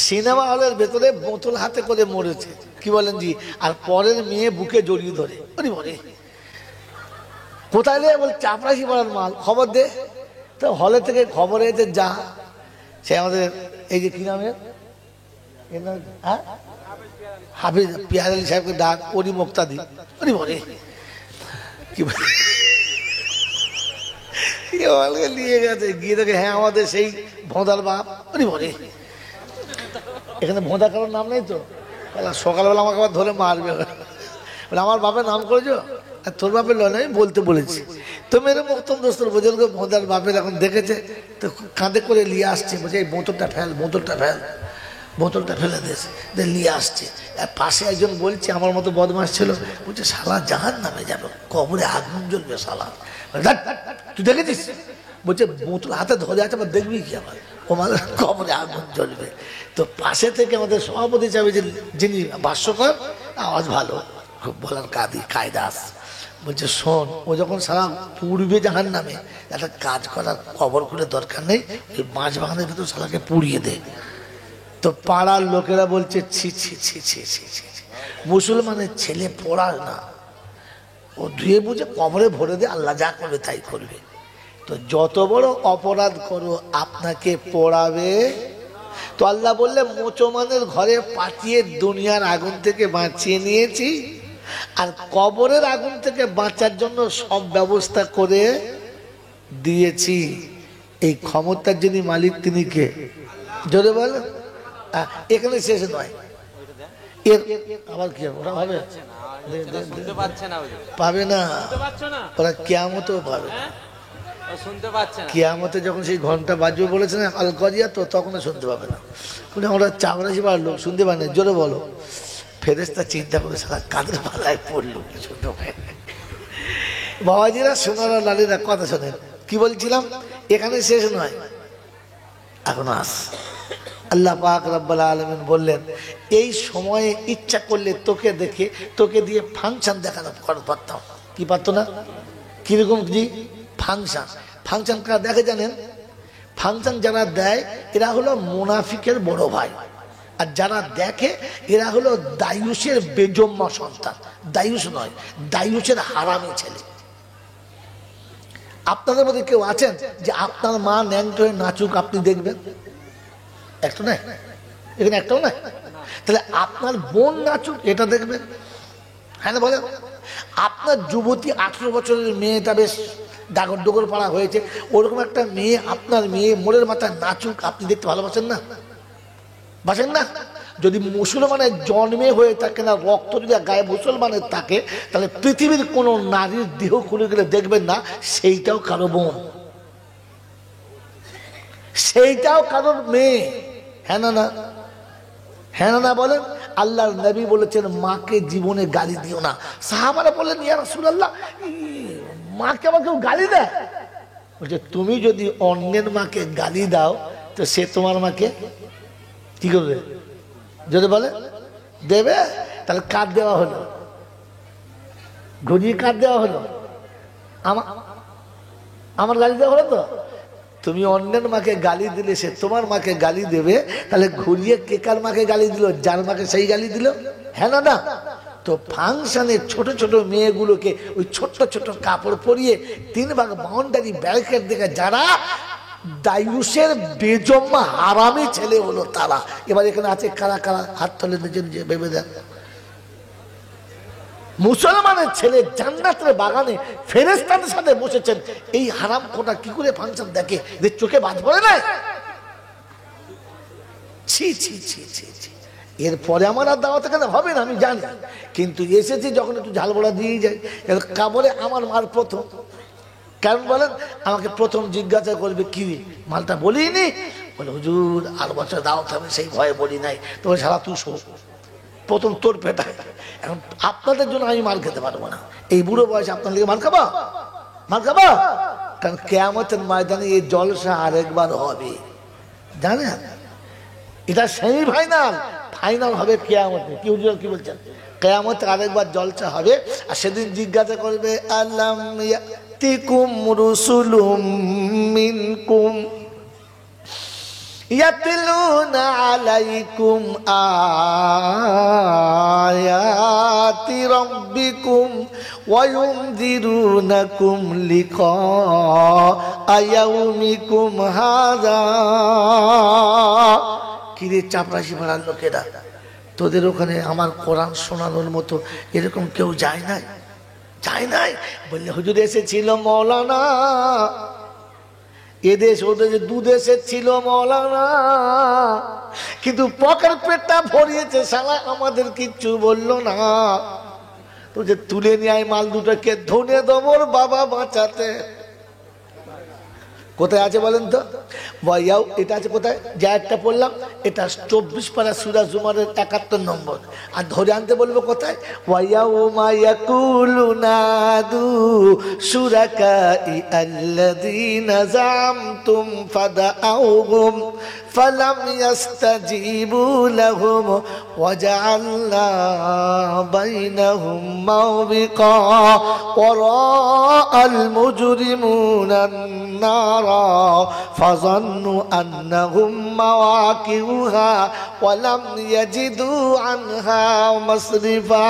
Cinema হলের ভেতরে বোতল হাতে করে মরেছে, কি বলেন জি, আর পরের মেয়ে বুকে জড়িয়ে ধরে বলে কোথায় রে, বল চাপরাশি পাড়ার মাল, খবর দে। তো হলে থেকে খবর এসে যা, সে আমাদের এই যে কি নামের হাফিজ পিয়ার আলী সাহেবকে ডাক, ওরই মুক্তাদি বলে কি নিয়ে গেছে, গিয়ে দেখে হ্যাঁ আমাদের সেই ভোঁদার বাপ বলে। এখানে ভোঁদা কারোর নাম নেই তো, সকালবেলা আমাকে আবার ধরে মারবে, বলে আমার বাপের নাম করেছো, আর তোর বাপের লয় আমি বলতে বলেছি। তো মেরে মতন দোস্তর বুঝল ভোঁদার বাপের এখন দেখেছে, তো কাঁধে করে নিয়ে আসছে, বলছে এই বোতলটা ফেল, বোতলটা ফেল, বোতলটা ফেলে দিয়েছে, নিয়ে আসছে। আর পাশে একজন বলছে আমার মতো বদমাস ছিল, বলছে শালা জাহান্নামে যাবে, কবরে আগুন জ্বলবে শালা। তুই দেখেছিস? বলছে বোতল হাতে ধরে আছে, আবার দেখবি কি আমার, ও মানে কবরে আগুন জ্বলবে। তো পাশে থেকে আমাদের সভাপতি চাবে যে যিনি ভাষ্যকর, আওয়াজ ভালো খুব, বলার কায়দাস, বলছে শোন, ও যখন সারা পুড়বে জাহান্নামে, একটা কাজ করার, কবর খুলে দরকার নেই, ওই মাছ বাগানের ভেতর শালাকে পুড়িয়ে দে। তো পাড়ার লোকেরা বলছে ছি ছি ছি ছি ছি ছি, মুসলমানের ছেলে পড়ার না, ও ধুয়ে বুঝে কবরে ভরে দে, আল্লাহ যা করবে তাই করবে। তো যত বড় অপরাধ করো আপনাকে পড়াবে। তো আল্লাহ বললে মুসলমানের ঘরে পাঠিয়ে দুনিয়ার আগুন থেকে বাঁচিয়ে নিয়েছি, আর কবরের আগুন থেকে বাঁচার জন্য সব ব্যবস্থা করে দিয়েছি। এই ক্ষমতার যিনি মালিক তিনি কে? জোরে বলেন। এখানে শেষ নয়, এর আবার কি ওরা ভাবে পাবে না, ওরা কিয়ামতেও পাবে না। কিয়ামতে যখন সেই ঘন্টা বাজবে বলেছে না আল করিয়া, তো তখন শুনতে পাবে না। আমরা চামড়াশি পারলো শুনতে পাই না, জোরে বলো। ফেরেশতা চিন্তা করে সারা কাদের পাল্লায় পড়লো, শুনতে পায় না। বাবাজিরা, সোনারা, লালিরা, কথা শোনেন, কি বলছিলাম, এখানে শেষ নয়, এখন আস। আল্লাহ পাক রব্বুল আলামিন বললেন এই সময়ে ইচ্ছা করলে তোকে দেখে, তোকে দিয়ে ফাংশন দেখানো পারতাম, কি পারতো না? কিরকম জি? ফাংশন। ফাংশন কারা দেখে জানেন? ফাংশন যারা দেয় এরা হলো মুনাফিকের বড় ভাই, আর যারা দেখে এরা হলো দায়ুসের বেজম্মা সন্তান। দায়ুস নয়, দায়ুসের হারামি ছেলে। আপনাদের মধ্যে কেউ আছেন যে আপনার মা ন্যাংটো হয়ে নাচুক আপনি দেখবেন? একটা নাই, এখানে একটাও নাই। তাহলে আপনার বোন নাচুক এটা দেখবেন? হ্যাঁ না বলেন। আপনার যুবতী 18 বছরের মেয়েটা বেশ ডাগর ডোগর পাড়া হয়েছে, ওরকম একটা মেয়ে, আপনার মেয়ে মোড়ের মাথায় নাচুক আপনি দেখতে ভালোবাসেন না? বাসেন না? যদি মুসলমানের জন্মে হয়ে থাকে না, রক্ত যদি গায়ে মুসলমানের থাকে, তাহলে পৃথিবীর কোন নারীর দেহ খুলে গেলে দেখবেন না সেইটাও কারো বোন, সেইটাও কারোর মেয়ে। হ্যাঁ না? না হ্যাঁ না বলেন। আল্লাহর নবী বলেছেন মাকে জীবনে গালি দিও না। সাহাবারা বললেন ইয়া রাসূলুল্লাহ, মাকে আবার কেউ গালি দেয়? বলছে তুমি যদি অন্যের মাকে গালি দাও তো সে তোমার মাকে কি করবে? যদি বলে দেবে, তাহলে কার দেওয়া হলো? ঘুরিয়ে কার দেওয়া হলো? আমার গালি দেওয়া হলো। তো তুমি অন্যের মাকে গালি দিলে সে তোমার মাকে গালি দেবে, তাহলে ঘুরিয়ে কে কার মাকে গালি দিল? যার মাকে সেই গালি দিল। হ্যাঁ না? না। তো ফাংশনের ছোট ছোট মেয়েগুলোকে ওই ছোট্ট ছোট কাপড় পরিয়ে 3 ভাগ বাউন্ডারি ব্যারিকেড দেখে যারা দায়ুসের বেজম্মা হারামি ছেলে হলো তারা। এবার এখানে আছে কারা কারা? হাত তোলে নিজে নিজে ভেবে দেন। মুসলমানের ছেলে জান্নাতের বাগানে ফেরেশতাদের সাথে বসেছেন, এই হারাম খোটা কি করে ফাংশন দেখে যে চোখে বাজ পড়ে নাই? ছি ছি ছি ছি ছি। এরপরে আমার আর দাওয়াত কেন হবে না আমি জানি, কিন্তু এসেছি যখন একটু ঝাল বড়া দিয়ে যাই। কাবরে আমার মার প্রথম, কারণ বলেন আমাকে প্রথম জিজ্ঞাসা করবে কি মালটা বলিনি, বলে হুজুর আর বছর দাওয়াত হবে, সেই ভয়ে বলি নাই। তো সারা তুই শো, প্রথম তোর পেটায়। এখন আপনাদের জন্য আমি মার খেতে পারবো না, এই বুড়ো বয়সে আপনার দিকে মার খাবা? মার খাবা? কারণ কিয়ামতের ময়দানে এই জলসা আরেকবার হবে, জানেন? এটা সেমি ফাইনাল, ফাইনাল হবে কিয়ামতে। কি হুজুর কি বলছেন? কিয়ামতে আরেকবার জলসা হবে, আর সেদিন জিজ্ঞাসা করবে আলাম ইয়াতিকুম রুসুলুম মিনকুম, ইয়াতলুনা আলাইকুম আয়াতি রাব্বিকুম ওয়া ইউনযিরুনাকুম লিকা ইয়াউমিকুম হাযা। কিরে চাপরাশি পাড়ার লোকেরা, তোদের ওখানে আমার কোরআন শোনানোর মতো এরকম কেউ যায় নাই? যায় নাই বললে হুজুর এসেছিল মৌলানা, এদেশ ওদের দুদেশের ছিল মৌলানা, কিন্তু পকেট পেটটা ভরিয়েছে শালা, আমাদের কিচ্ছু বললো না। তো যে তুলে নিয়ে আয় মাল দুটোকে ধনে দমর বাবা বাঁচাতে। কোথায় আছে বলেন তো? ওয়াইয়াও এটা আছে কোথায়? যা একটা পড়লাম এটা 24 পারা সূরা জুমারের 71 নম্বর। আর ধরে আনতে বলবো কোথায়? ওয়াইয়াউমা ইয়াকুলুনাদু শুরাকাই আল্লাযীনা যামতুম ফাদাউহুম ফালাম ইস্তাজিবু লাহুম ওয়াজআলনা বাইনাহুম মাওবিকা ওয়ারাআল মুজরিমুনা নারা ফাযান্নু আন্নাহুম মাওয়াকিউহা ওয়ালাম ইয়াজিদু আনহা মাসরিফা।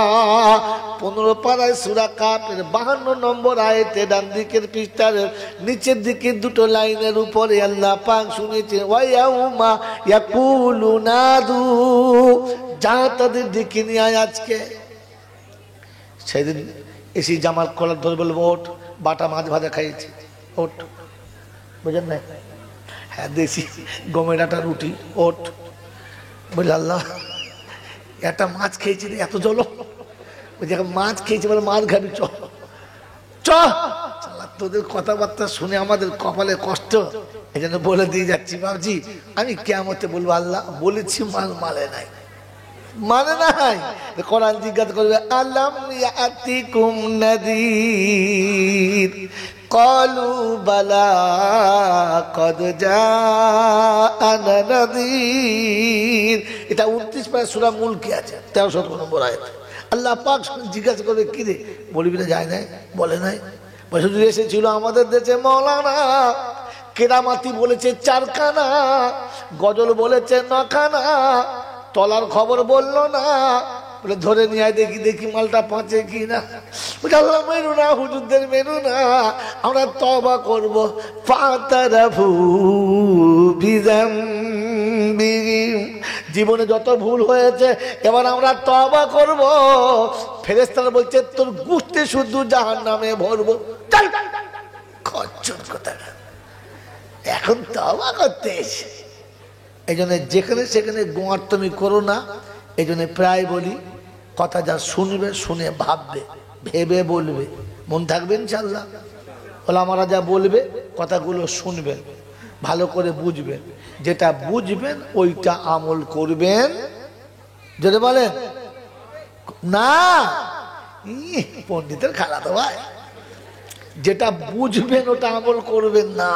15 পারায় সূরা কাফের 52 নম্বর আয়াতে ডান দিকের পৃষ্ঠার নিচের দিকে দুটো লাইনের উপরে আল্লাহ পাক শুনেছে ওয়ায়াউমা ইয়াকুলুনাদু, যা তাদের ডেকে নিয়ে আয় আজকে। সেদিন এসে জামাল কলার ধরে বলবো ওঠ, বাটা মাছ ভাজা খাইয়েছি, ওঠ, বুঝলেন না? হ্যাঁ দেশি গমের আটা রুটি, ওঠ। বলে আল্লাহ একটা মাছ খেয়েছি রে, এত জল, মাছ খেয়েছি বলে মাছ খাবি, চ চ। তোদের কথাবার্তা শুনে আমাদের কপালে কষ্ট, এই জন্য বলে দিয়ে যাচ্ছি বাবজি, আমি কিয়ামতে বলবো আল্লাহ বলেছি মাল মালে নাই, মানে নাই। কোরআন জিজ্ঞাসা করবে আলাম ইয়াতিকুম নাযীর ক্বালু বালা ক্বাদ জাআনা নাযীর। এটা 29 পারা সূরা মুলকে আছে, 13 নম্বর আয়াত। আল্লাহ পাক জিজ্ঞাসা করবে কি রে, বলবি না যায় নাই, বলে নাই? বছর এসেছিল আমাদের দেশে মৌলানা, কেরামাতি বলেছে 4 খানা, গজল বলেছে 9 খানা, তলার খবর বললো না, বলে ধরে নিয়ে দেখি দেখি মালটা পচে কি না। আল্লাহ মেরু না, হুজুরদের মেরু না, আমরা তওবা করবো। ফাতারাফু বিযামবিহিম, জীবনে যত ভুল হয়েছে এবার আমরা তওবা করব। ফেরেশতারা বলছে তোর গুষ্টি শুধু জাহান্নামে ভরবো। চল খচ্চর কথা, এখন তওবা করতে এসে। এই জন্য যেখানে সেখানে গোয়ার তুমি করো না। এই জন্য প্রায় বলি কথা যা শুনবে শুনে ভাববে, ভেবে বলবে, মন থাকবে ইনশাআল্লাহ। ওলামারা যা বলবে কথাগুলো শুনবেন, ভালো করে বুঝবেন, যেটা বুঝবেন ওইটা আমল করবেন। যদি বলেন না পণ্ডিতের খালা তো ভাই, যেটা বুঝবেন ওটা আমল করবেন না,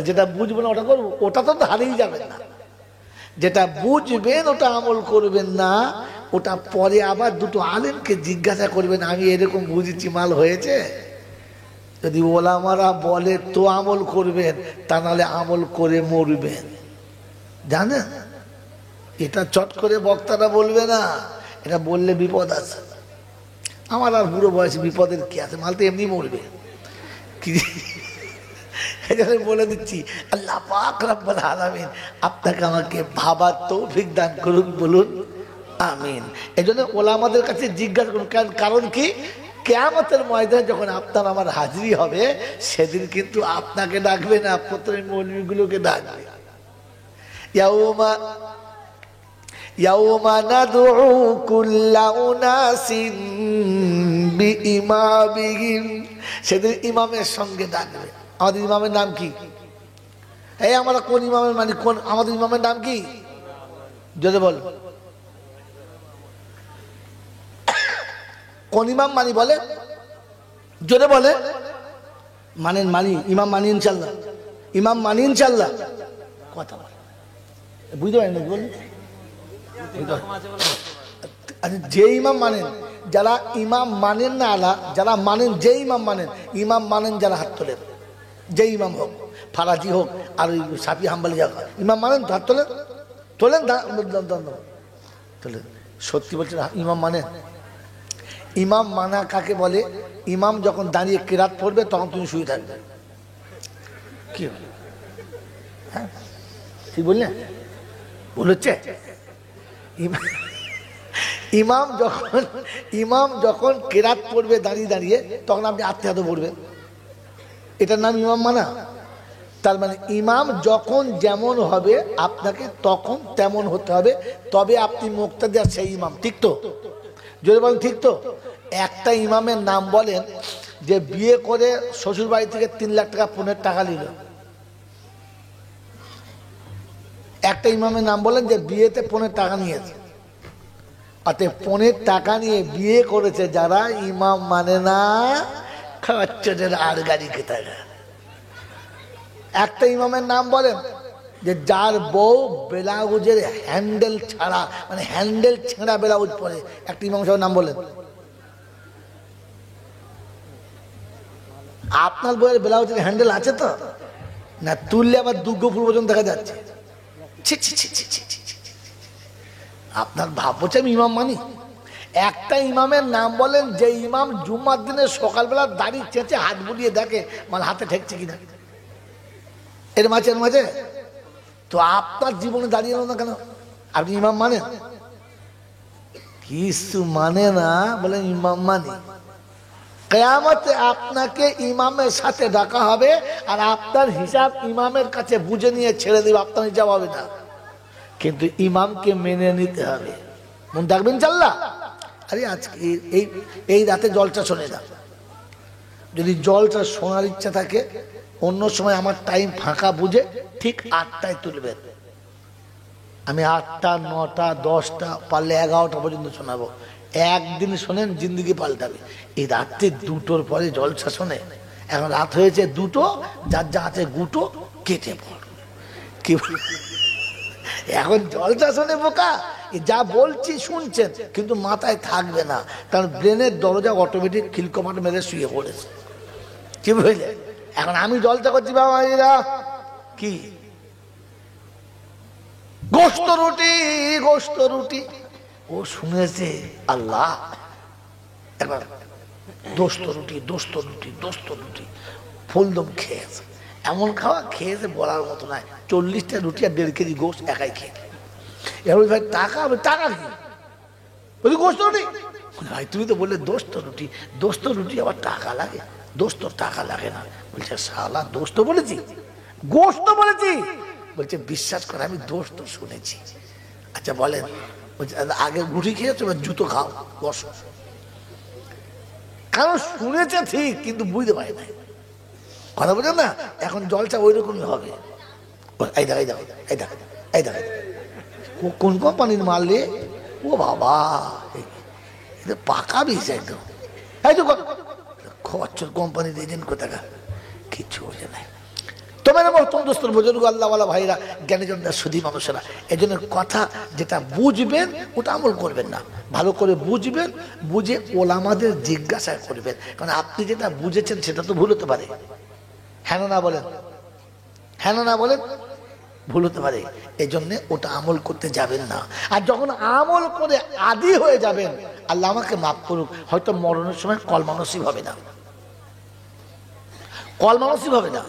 যেটা বুঝবেন ওটা করবো, ওটা তো হারিয়ে যাবেন না। যেটা বুঝবেন ওটা আমল করবেন না, ওটা পরে আবার দুটো আলেমকে জিজ্ঞাসা করবেন আমি এরকম বুঝেছি মাল হয়েছে। যদি ওলামারা বলে তো আমল করবেন, তা নাহলে আমল করে মরবেন। জানেন এটা চট করে বক্তারা বলবে না, এটা বললে বিপদ আছে। আমার আর বুড়ো বয়সে বিপদের কি আছে, মাল তো এমনি মরবে। কি বলে দিচ্ছি, আল্লাহ পাক রব্বুল আলামিন আপনাকে আমাকে ভাবার তৌফিক দান করুন, বলুন আমিন। এই জন্য ওলামাদের কাছে জিজ্ঞাসা করুন, কারণ কি কিয়ামতের ময়দানে যখন আপনার আমার হাজিরি হবে, সেদিন কিন্তু আপনাকে ডাকবে না, প্রথমে মৌলবীগুলোকে ডাকবে। ইয়াউমা নাদউ কুল্লা উনাসিন বিইমামিহিম, সেদিন ইমামের সঙ্গে ডাকবে। আমাদের ইমামের নাম কি? এই আমরা কোন ইমামের মানি, কোন আমাদের ইমামের নাম কি? যদি বল কোন ইমাম মানি, বলে জোরে বলে। মানেন, মানি, ইমাম মানি ইনশাল্লাহ, ইমাম মানি ইনশাল্লাহ। কথা বল, বুঝতে পারেন না বল। আচ্ছা, যে ইমাম মানেন, যারা ইমাম মানেন না আলা, যারা মানেন যে ইমাম মানেন, ইমাম মানেন যারা হাত তোলেন, যে ইমাম হোক, ফারাজি হোক আর ওই সাফি হাম্বলি হোক, ইমাম মানেন? হাত তোলেন, তোলেন, তোলেন। সত্যি বলছেন ইমাম মানেন? ইমাম মানা কাকে বলে? ইমাম যখন দাঁড়িয়ে কিরাত পড়বে তখন তুমি শুয়ে থাকবে। কি হ্যাঁ ঠিক বললেন? ভুল হচ্ছে? ইমাম যখন কিরাত পড়বে দাঁড়িয়ে দাঁড়িয়ে তখন আপনি আত্মে হাতে পড়বেন, এটার নাম ইমাম মানা। তার মানে ইমাম যখন যেমন হবে আপনাকে তখন তেমন হতে হবে, তবে আপনি মুক্তাদি আর সেই ইমাম। ঠিক তো? যদি বলেন ঠিক তো? একটা ইমামের নাম বলেন যে বিয়ে করে শ্বশুর বাড়ি থেকে 3 লাখ টাকা পণের টাকা নিল। একটা ইমামের নাম বলেন যে বিয়েতে পণের টাকা নিয়েছে। অতএব পণের টাকা নিয়ে বিয়ে করেছে যারা, ইমাম মানে না, খাচ্চের আর গাড়ি খেতে। একটা ইমামের নাম বলেন যে যার বউ ব্লাউজের হ্যান্ডেল ছাড়া, মানে হ্যান্ডেল ছেঁড়া ব্লাউজ পরে, একটা ইমাম সাহেবের নাম বলেন। আপনার বউয়ের ব্লাউজের হ্যান্ডেল আছে তো না? তুললে আবার দুর্গপুর পর্যন্ত দেখা যাচ্ছে। আপনার ভাব বলছে আমি ইমাম মানি? একটা ইমামের নাম বলেন যে ইমাম জুম্মার দিনে সকালবেলা দাড়ি চেঁচে হাত বুলিয়ে দেখে মানে হাতে ঠেকছে কিনা। এর মাঝে তো আপনার জীবনে দাঁড়িয়ে এলো না কেন? আপনি ইমাম মানেন? কিছু মানে না, বলেন ইমাম মানি। কিয়ামতে আপনাকে ইমামের সাথে ডাকা হবে আর আপনার হিসাব ইমামের কাছে বুঝে নিয়ে ছেড়ে দেবে, আপনার হিসাব হবে না। কিন্তু ইমামকে মেনে নিতে হবে। মন থাকবেন ইনশাআল্লাহ? আরে আজকে এই রাতে জলটা শোনে না। যদি জলটা শোনার ইচ্ছা থাকে অন্য সময় আমার টাইম ফাঁকা বুঝে ঠিক 8টায় তুলবেন। আমি 8টা, 9টা, 10টা, পারলে 11টা পর্যন্ত শোনাবো। একদিন শোনেন জিন্দগি পাল্টাবে। এই রাত্রে 2টোর পরে জলসা শোনে। এখন রাত হয়েছে 2টো, যার যা আছে গুটো কেটে পড়। কি এখন জলসা শোনে বোকা, যা বলছি শুনছেন কিন্তু মাথায় থাকবে না, কারণ ব্রেনের দরজা অটোমেটিক খিলকমাট মেরে শুয়ে পড়েছে। কি বুঝলে? এখন আমি জলসা করছি বাবা, কি গোস্ত রুটি ও শুনেছে আল্লাহ। এবার দোস্ত রুটি ফুলদম খেয়েছে। এমন খাওয়া খেয়েছে বলার মতো নয়। 40টা রুটি আর 1.5 কেজি গোস্ত একাই খেয়ে। এবার ভাই টাকা কি বলি? গোস্ত রুটি। ভাই তুমি তো বললে দোস্ত রুটি আবার টাকা লাগে? দোস্ত টাকা লাগে না। বলছে শালা দোস্ত বলেছি, গোস্ত বলেছি। বলছে বিশ্বাস করে আমি দোস্ত শুনেছি। আচ্ছা বলেন, আগে রুটি খেয়েছো এবার জুতো খাও, বসো। কারণ শুনেছে ঠিক কিন্তু বুঝতে পারে না। কথা বলছেন না? এখন জলসা ওই রকমই হবে। এই দেখ কোন কোম্পানির মাল রে? ও বাবা, পাকা বিষ একদম। এই তো খচ্চর কোম্পানির এজেন্ট কোথাকার, কিচ্ছু বোঝে নাই। তোমার মহতম দোস্তর বুজুর্গ আল্লাহওয়ালা ভাইরা, জ্ঞানীজনরা, সুধী মানুষেরা, এই জন্য কথা যেটা বুঝবেন ওটা আমল করবেন না। ভালো করে বুঝবেন, বুঝে ওলামাদের জিজ্ঞাসা করবেন। কারণ আপনি যেটা বুঝেছেন সেটা তো ভুল হতে পারে। হ্যাঁ না বলেন? হ্যাঁ না বলেন? ভুল হতে পারে। এই জন্যে ওটা আমল করতে যাবেন না। আর যখন আমল করে আদি হয়ে যাবেন, আল্লাহ আমাকে মাফ করুক, হয়তো মরণের সময় কলমা নসিব হবে না।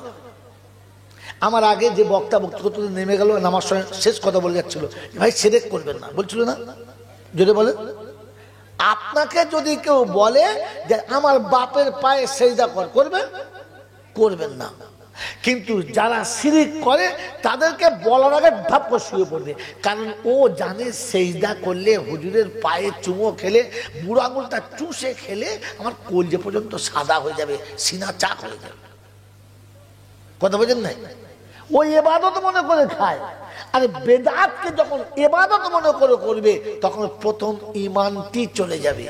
আমার আগে যে বক্তব্য নেমে গেল, নামার সময় শেষ কথা বলে যাচ্ছিল, ভাই শিরক করবেন না বলছিল না? যদি বলে আপনাকে যদি কেউ বলে যে আমার বাপের পায়ে সেজদা করবেন না, কিন্তু যারা শিরক করে তাদেরকে বলার আগে ধাপ করে শুয়ে পড়বে। কারণ ও জানে সেজদা করলে, হুজুরের পায়ে চুমো খেলে, বুড়ো আঙুলটা চুষে খেলে আমার কলজে পর্যন্ত সাদা হয়ে যাবে, সিনা চাক হয়ে যাবে। কথা বোঝেন নাই? ওই ইবাদত মনে করে খায়। আর বেদাতকে যখন ইবাদত মনে করে করবে তখন প্রথম ঈমানটি চলে যাবে।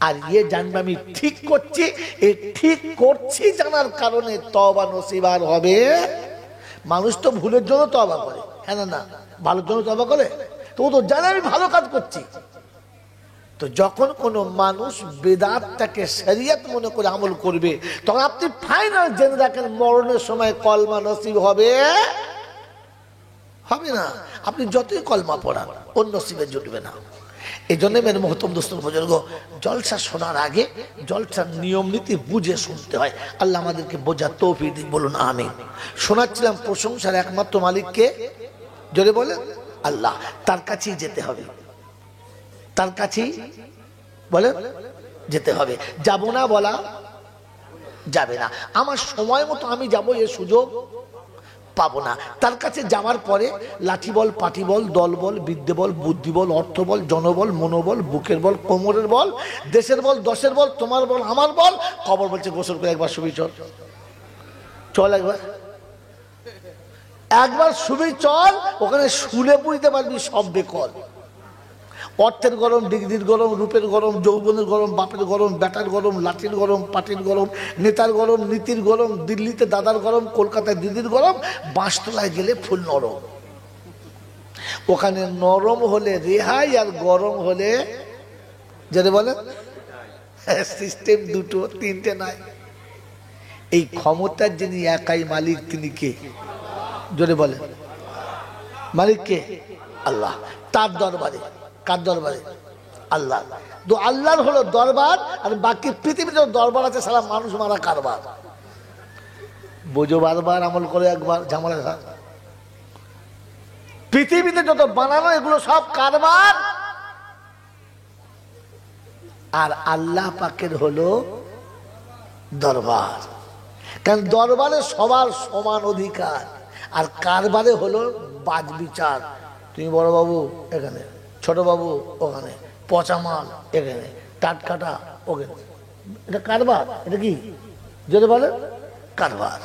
আর জানবে আমি ঠিক করছি, এই ঠিক করছি জানার কারণে তওবা নসিব আর হবে। মানুষ তো ভুলের জন্য তওবা করে, হ্যাঁ না? ভালোর জন্য তওবা করে? তো ও তো জানে আমি ভালো কাজ করছি। তো যখন কোনো মানুষ বেদাতটাকে শরিয়ত মনে করে আমল করবে, তখন আপনি ফাইনাল জেনে রাখেন মরণের সময় কলমা নসিব হবে হবে না। আপনি যতই কলমা পড়ান ওর নসিবে জুটবে না। এই জন্য মেরে মহতম দোস্ত বুজুর্গ, জলসা শোনার আগে জলসার নিয়ম নীতি বুঝে শুনতে হয়। আল্লাহ আমাদেরকে বোঝার তৌফিক দিন, বলুন আমিন। শোনাচ্ছিলাম প্রশংসার একমাত্র মালিককে, জোরে বলেন আল্লাহ। তার কাছেই যেতে হবে, তার কাছেই বলে যেতে হবে। যাব না বলা যাবে না। আমার সময় মতো আমি যাব এ সুযোগ পাবো না। তার কাছে যাওয়ার পরে লাঠি বল, পাটি বল, দল বল, বিদ্যে বল, বুদ্ধি বল, অর্থ বল, জনবল, মনোবল, বুকের বল, কোমরের বল, দেশের বল, দশের বল, তোমার বল, আমার বল। খবর বলছে গোসল করে একবার শুবি চল, চল একবার শুবি চল। ওখানে শুলে বুঝতে পারবি সব বেকল। অর্থের গরম, ডিগ্রির গরম, রূপের গরম, যৌবনের গরম, বাপের গরম, বেটার গরম, লাঠির গরম, পাটির গরম, নেতার গরম, নীতির গরম, দিল্লিতে দাদার গরম, কলকাতায় দিদির গরম, বাঁশতলায় গেলে ফুল নরম। ওখানে নরম হলে রেহাই, আর গরম হলে যেটা বলে সিস্টেম দুটো তিনটে নাই। এই ক্ষমতার যিনি একাই মালিক তিনি কে? জোরে বলে মালিক কে? আল্লাহ। তার দরবারে, কার দরবারে? আল্লাহ। তো আল্লাহর হলো দরবার, আর বাকি পৃথিবীতে দরবার আছে সারা মানুষ মারা কারবার। বোঝো, বারবার আমল করে একবার ঝামেলা। পৃথিবীতে যত বানানো এগুলো সব কারবার, আর আল্লাহ পাকের হলো দরবার। কারণ দরবারে সবার সমান অধিকার, আর কারবারে হলো বাজ বিচার। তুমি বড় বাবু এখানে, ছোট বাবু ওখানে, পচা মাল এখানে, টাটকাটা ওখানে। এটা কারবার। এটা কি যদি বলে? কারবার।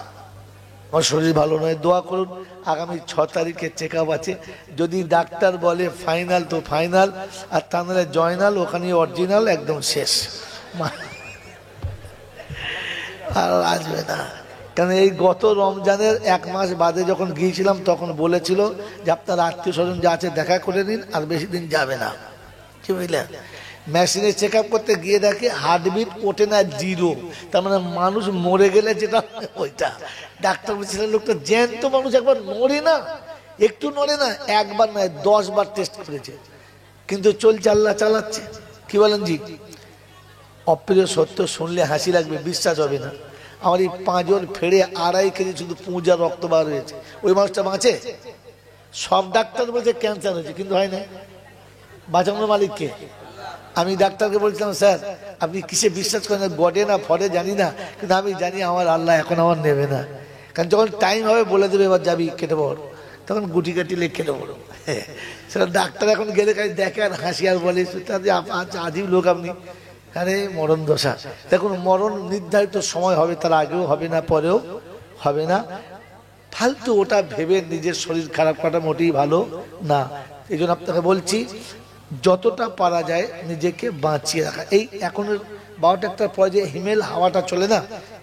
আমার শরীর ভালো নয়, দোয়া করুন। আগামী 6 তারিখে চেক আপ আছে। যদি ডাক্তার বলে ফাইনাল তো ফাইনাল, আর তা নাহলে জয়নাল, ওখানে অরিজিনাল, একদম শেষ। আর আসবে না। কারণ এই গত রমজানের 1 মাস বাদে যখন গিয়েছিলাম তখন বলেছিল যে আপনার আত্মীয় স্বজন যা আছে দেখা করে নিন, আর বেশি দিন যাবে না। কি বুঝলেন? মেশিনে চেক আপ করতে গিয়ে দেখে হার্টবিট ওঠে না, 0। তার মানে মানুষ মরে গেলে যেটা ওইটা। ডাক্তার বলছিলেন লোকটা জ্যান্ত মানুষ, একবার নড়ে না, একটু নড়ে না। একবার নয় 10 বার টেস্ট করেছে, কিন্তু চলছে, আল্লাহ চালাচ্ছে। কি বলেন জি? অপ্রিয় সত্য শুনলে হাসি লাগবে, বিশ্বাস হবে না। আমার এই পাঁজর ফেড়ে 2.5 কেজি শুধু পুঁজার রক্ত বার হয়েছে। ওই মানুষটা বাঁচে? সব ডাক্তার বলছে ক্যান্সার হয়েছে, কিন্তু হয় না। বাঁচানোর মালিককে? আমি ডাক্তারকে বলছিলাম স্যার আপনি কিসে বিশ্বাস করেন, গডে না ফরে জানি না, কিন্তু আমি জানি আমার আল্লাহ এখন আমার নেবে না। কারণ যখন টাইম হবে বলে দেবে এবার যাবি কেটে পড়, তখন গুটি কাটি লেগে কেটে পড়ো। সেটা ডাক্তার এখন গেলে কাজ দেখে আর হাসি আর বলে আচ্ছা আজীব লোক আপনি। আরে মরণ দশা। দেখুন মরণ নির্ধারিত সময় হবে, তার আগেও হবে না, পরেও হবে না। ফালতু ওটা ভেবে নিজের শরীর খারাপ করাটা মোটেই ভালো না। এই জন্য আপনাকে বলছি যতটা পারা যায় নিজেকে বাঁচিয়ে রাখা। এই এখনের 12টার পরে যে হিমেল হাওয়াটা চলে না,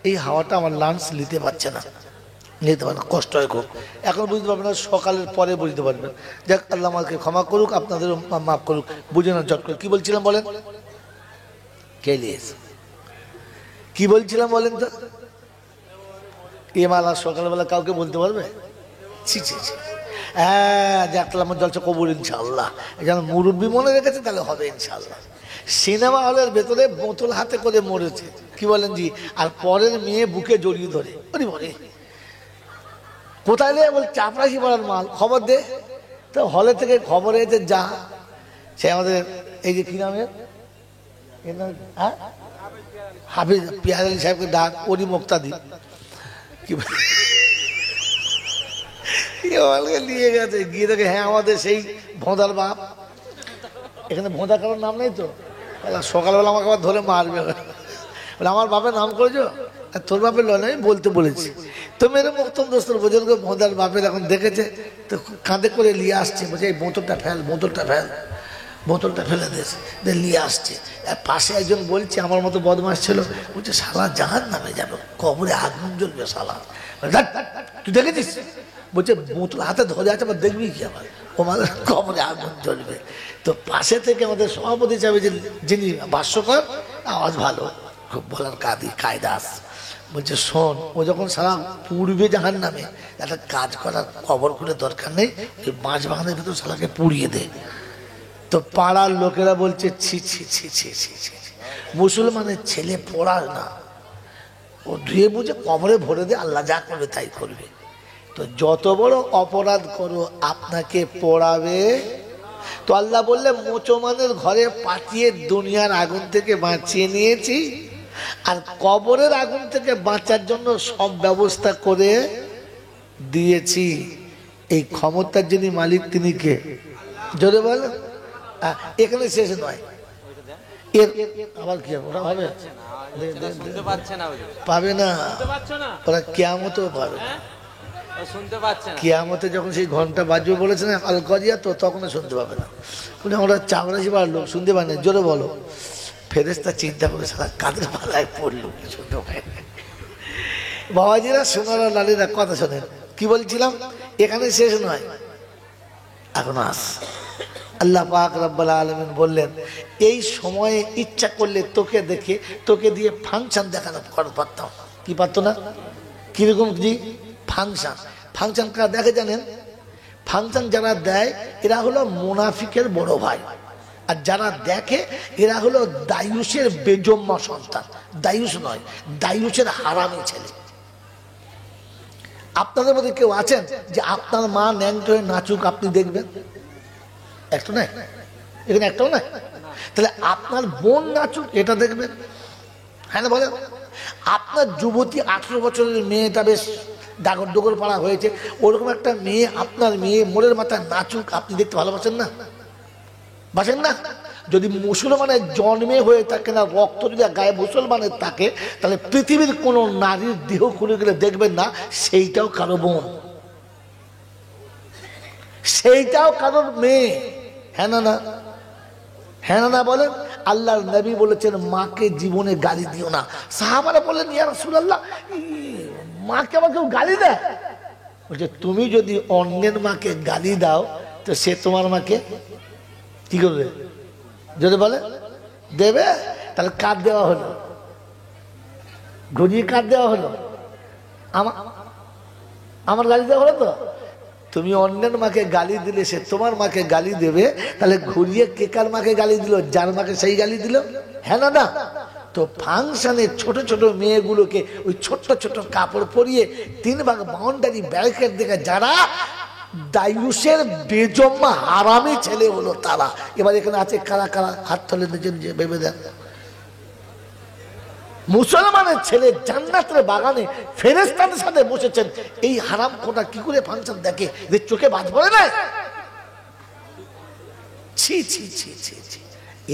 এই হাওয়াটা আমার লাংস নিতে পারছে না, নিতে পারে না, কষ্ট হয় খুব। এখন বুঝতে পারবেন না, সকালের পরে বুঝতে পারবেন। যাক আল্লাহ আমাকে ক্ষমা করুক, আপনাদেরও মাফ করুক। বুঝে না চট করে। কি বলছিলাম বলেন? কি বলছিলাম বলেন তো? এ মালা সকালবেলা কাউকে বলতে পারবে? ছি ছি ছি। হ্যাঁ, জাকলাম জলসা কবুল ইনশাআল্লাহ। যেন মুরব্বী মনে রেখেছে তাহলে হবে ইনশাআল্লাহ। সিনেমা হলের ভেতরে বোতল হাতে করে মরেছে। কি বলেন জি? আর পরের মেয়ে বুকে জড়িয়ে ধরে, ওরে বলে কোথায় রে? বল চাপরাশি পাড়ার মাল, খবর দে। তো হলে থেকে খবর এসে যা, সে আমাদের এই যে কি নামের হাফিজ পিয়াজ আলী সাহেবকে ডাক, ওরই মুক্তাদি। কি নিয়ে গেছে, গিয়ে দেখে হ্যাঁ আমাদের সেই ভোঁদার বাপ। এখানে ভোঁদা কারোর নাম নেই তো? সকালবেলা আমাকে আবার ধরে মারবে, বলে আমার বাপের নাম করেছো? তোর বাপের লয় আমি বলতে বলেছি। তো মেরে মহতম দোস্তর বুজুর্গ ভোঁদার বাপের এখন দেখেছে, তো কাঁধে করে নিয়ে আসছে, বলছে এই বোতলটা ফেল, বোতলটা ফেল, বোতলটা ফেলে দিয়েছে, নিয়ে আসছে। পাশে একজন বলছে আমার মতো বদমাস ছিল, বলছে শালা জাহান্নামে যাবে, কবরে আগুন জ্বলবে শালা। তুই দেখেছিস? বলছে বোতল হাতে ধরে আছে, আবার দেখবি কি? আবার আমাদের কবরে আগুন জ্বলবে। তো পাশে থেকে আমাদের সভাপতি চাবে যে যিনি ভাষ্যকর, আওয়াজ ভালো, খুব বলার কায়দা আছে, বলছে শোন, ও যখন সারা পুড়বে জাহান্নামে, একটা কাজ করার, কবর খুলে দরকার নেই, ওই মাছ বাগানের ভিতর সালাকে পুড়িয়ে দে। তো পাড়ার লোকেরা বলছে ছি ছি ছি ছি ছি ছি, মুসলমানের ছেলে পড়ায় না, ও ধুয়ে বুঝে কবরে ভরে দে, আল্লাহ যা করবে তাই করবে। তো যত বড় অপরাধ করো আপনাকে পড়াবে। তো আল্লাহ বললে মুসলমানের ঘরে পাঠিয়ে দুনিয়ার আগুন থেকে বাঁচিয়ে নিয়েছি, আর কবরের আগুন থেকে বাঁচার জন্য সব ব্যবস্থা করে দিয়েছি। এই ক্ষমতার যিনি মালিক তিনি কে? জোরে বল। এখানে শেষ নয়, এর আবার কি ওরা হবে পাবে না, ওরা কিয়ামতেও পাবে না। কিয়ামতে যখন সেই ঘন্টা বাজবে বলেছে না আল কজিয়া, তো তখন শুনতে পাবে না। আমরা চামড়াশি বার লোক শুনতে পাই না। জোরে বলো। ফেরেশতা চিন্তা করে সারা কাদের পালায় পড়লো, শুনতে পায় না। বাবাজিরা, সোনারা, লালীরা, কথা শোনেন। কি বলছিলাম? এখানে শেষ নয়, এখন আস। আল্লাহ পাক রব্বুল আলামিন বললেন এই সময়ে ইচ্ছা করলে তোকে দেখে, তোকে দিয়ে ফাংশন দেখানো পারতাম। কি পারতো না? কিরকম? জি, ফাংশন। ফাংশন কারা দেখে জানেন? ফাংশন যারা দেয় এরা হলো মুনাফিকের বড় ভাই, আর যারা দেখে এরা হলো দায়ুসের বেজম্মা সন্তান। দায়ুস নয়, দায়ুসের হারামি ছেলে। আপনাদের মধ্যে কেউ আছেন যে আপনার মা ন্যাংটো হয়ে নাচুক আপনি দেখবেন? একটা নাই, এখানে একটাও নাই। তাহলে আপনার বোন নাচুক এটা দেখবেন? হ্যাঁ না বলেন? আপনার যুবতী 18 বছরের মেয়েটা বেশ ডাগর ডোগর পাড়া হয়েছে, ওরকম একটা মেয়ে, আপনার মেয়ে মোড়ের মাথায় নাচুক আপনি দেখতে ভালোবাসেন না? বাসেন না? যদি মুসলমানের জন্মে হয়ে থাকে না, রক্ত যদি গায়ে মুসলমানের থাকে, তাহলে পৃথিবীর কোন নারীর দেহ খুলে গেলে দেখবেন না সেইটাও কারো বোন, সেইটাও কারোর মেয়ে। হ্যাঁ না? না হ্যাঁ না বলেন? আল্লাহর নবী বলেছেন মাকে জীবনে গালি দিও না। সাহাবারা বললেন ইয়া রাসূলুল্লাহ, মাকে আবার কেউ গালি দেয়? বলছে তুমি যদি অন্যের মাকে গালি দাও তো সে তোমার মাকে কি করবে? যদি বলে দেবে, তাহলে কার দেওয়া হলো? ঘুরিয়ে কার দেওয়া হলো? আমার গালি দেওয়া হলো। তো তুমি অন্যের মাকে গালি দিলে সে তোমার মাকে গালি দেবে, তাহলে ঘুরিয়ে কে কার মাকে গালি দিল? যার মাকে সেই গালি দিল। হ্যাঁ না? না? তো ফাংশনে ছোট ছোট মেয়েগুলোকে ওই ছোট্ট ছোট কাপড় পরিয়ে 3 ভাগ বাউন্ডারি ব্যারিকেড দেখে যারা দায়ুসের বেজম্মা হারামি ছেলে হলো তারা। এবার এখানে আছে কারা কারা? হাত তোলে নিজে নিজে ভেবে দেন। মুসলমানের ছেলে জান্নাতের বাগানে ফেরেশতাদের সাথে বসেছেন, এই হারাম খোদা কি করে ফাংশন দেখে যে চোখে বাজ পড়ে না? ছি ছি ছি ছি ছি।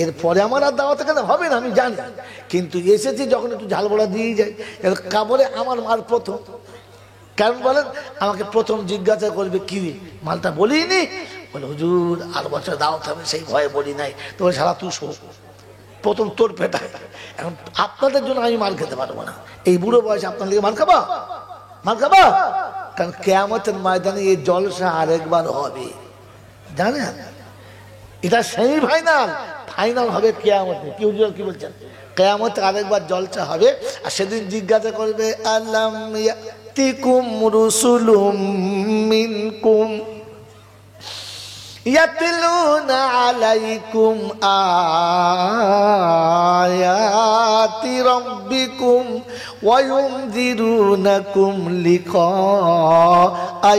এরপরে আমার আর দাওয়াত এখানে হবে না আমি জানি, কিন্তু এসেছি যখন একটু ঝালবড়া দিয়ে যাই। কাবরে আমার মার প্রথম, কারণ বলেন আমাকে প্রথম জিজ্ঞাসা করবে কি মালটা বলিনি, বলে হুজুর আর বছর দাওয়াত হবে সেই ভয়ে বলি নাই। তো সারা তুই শো, প্রথম তোর পেটায়। এখন আপনাদের জন্য আমি মার খেতে পারবো না, এই বুড়ো বয়সে আপনাদেরকে মার খাবা? মার খাবা? কারণ কিয়ামতের ময়দানে এই জলসা আরেকবার হবে, জানেন? এটা সেমি ফাইনাল, ফাইনাল হবে কিয়ামতে। কি হুজুর কি বলছেন? কিয়ামতে আরেকবার জলসা হবে, আর সেদিন জিজ্ঞাসা করবে আল্লাম ইয়াতিকুম রুসুলুম মিনকুম ইয়াতলুনা আলাইকুম আয়াতি রাব্বিকুম ওয়া ইউনযিরুনাকুম লিকা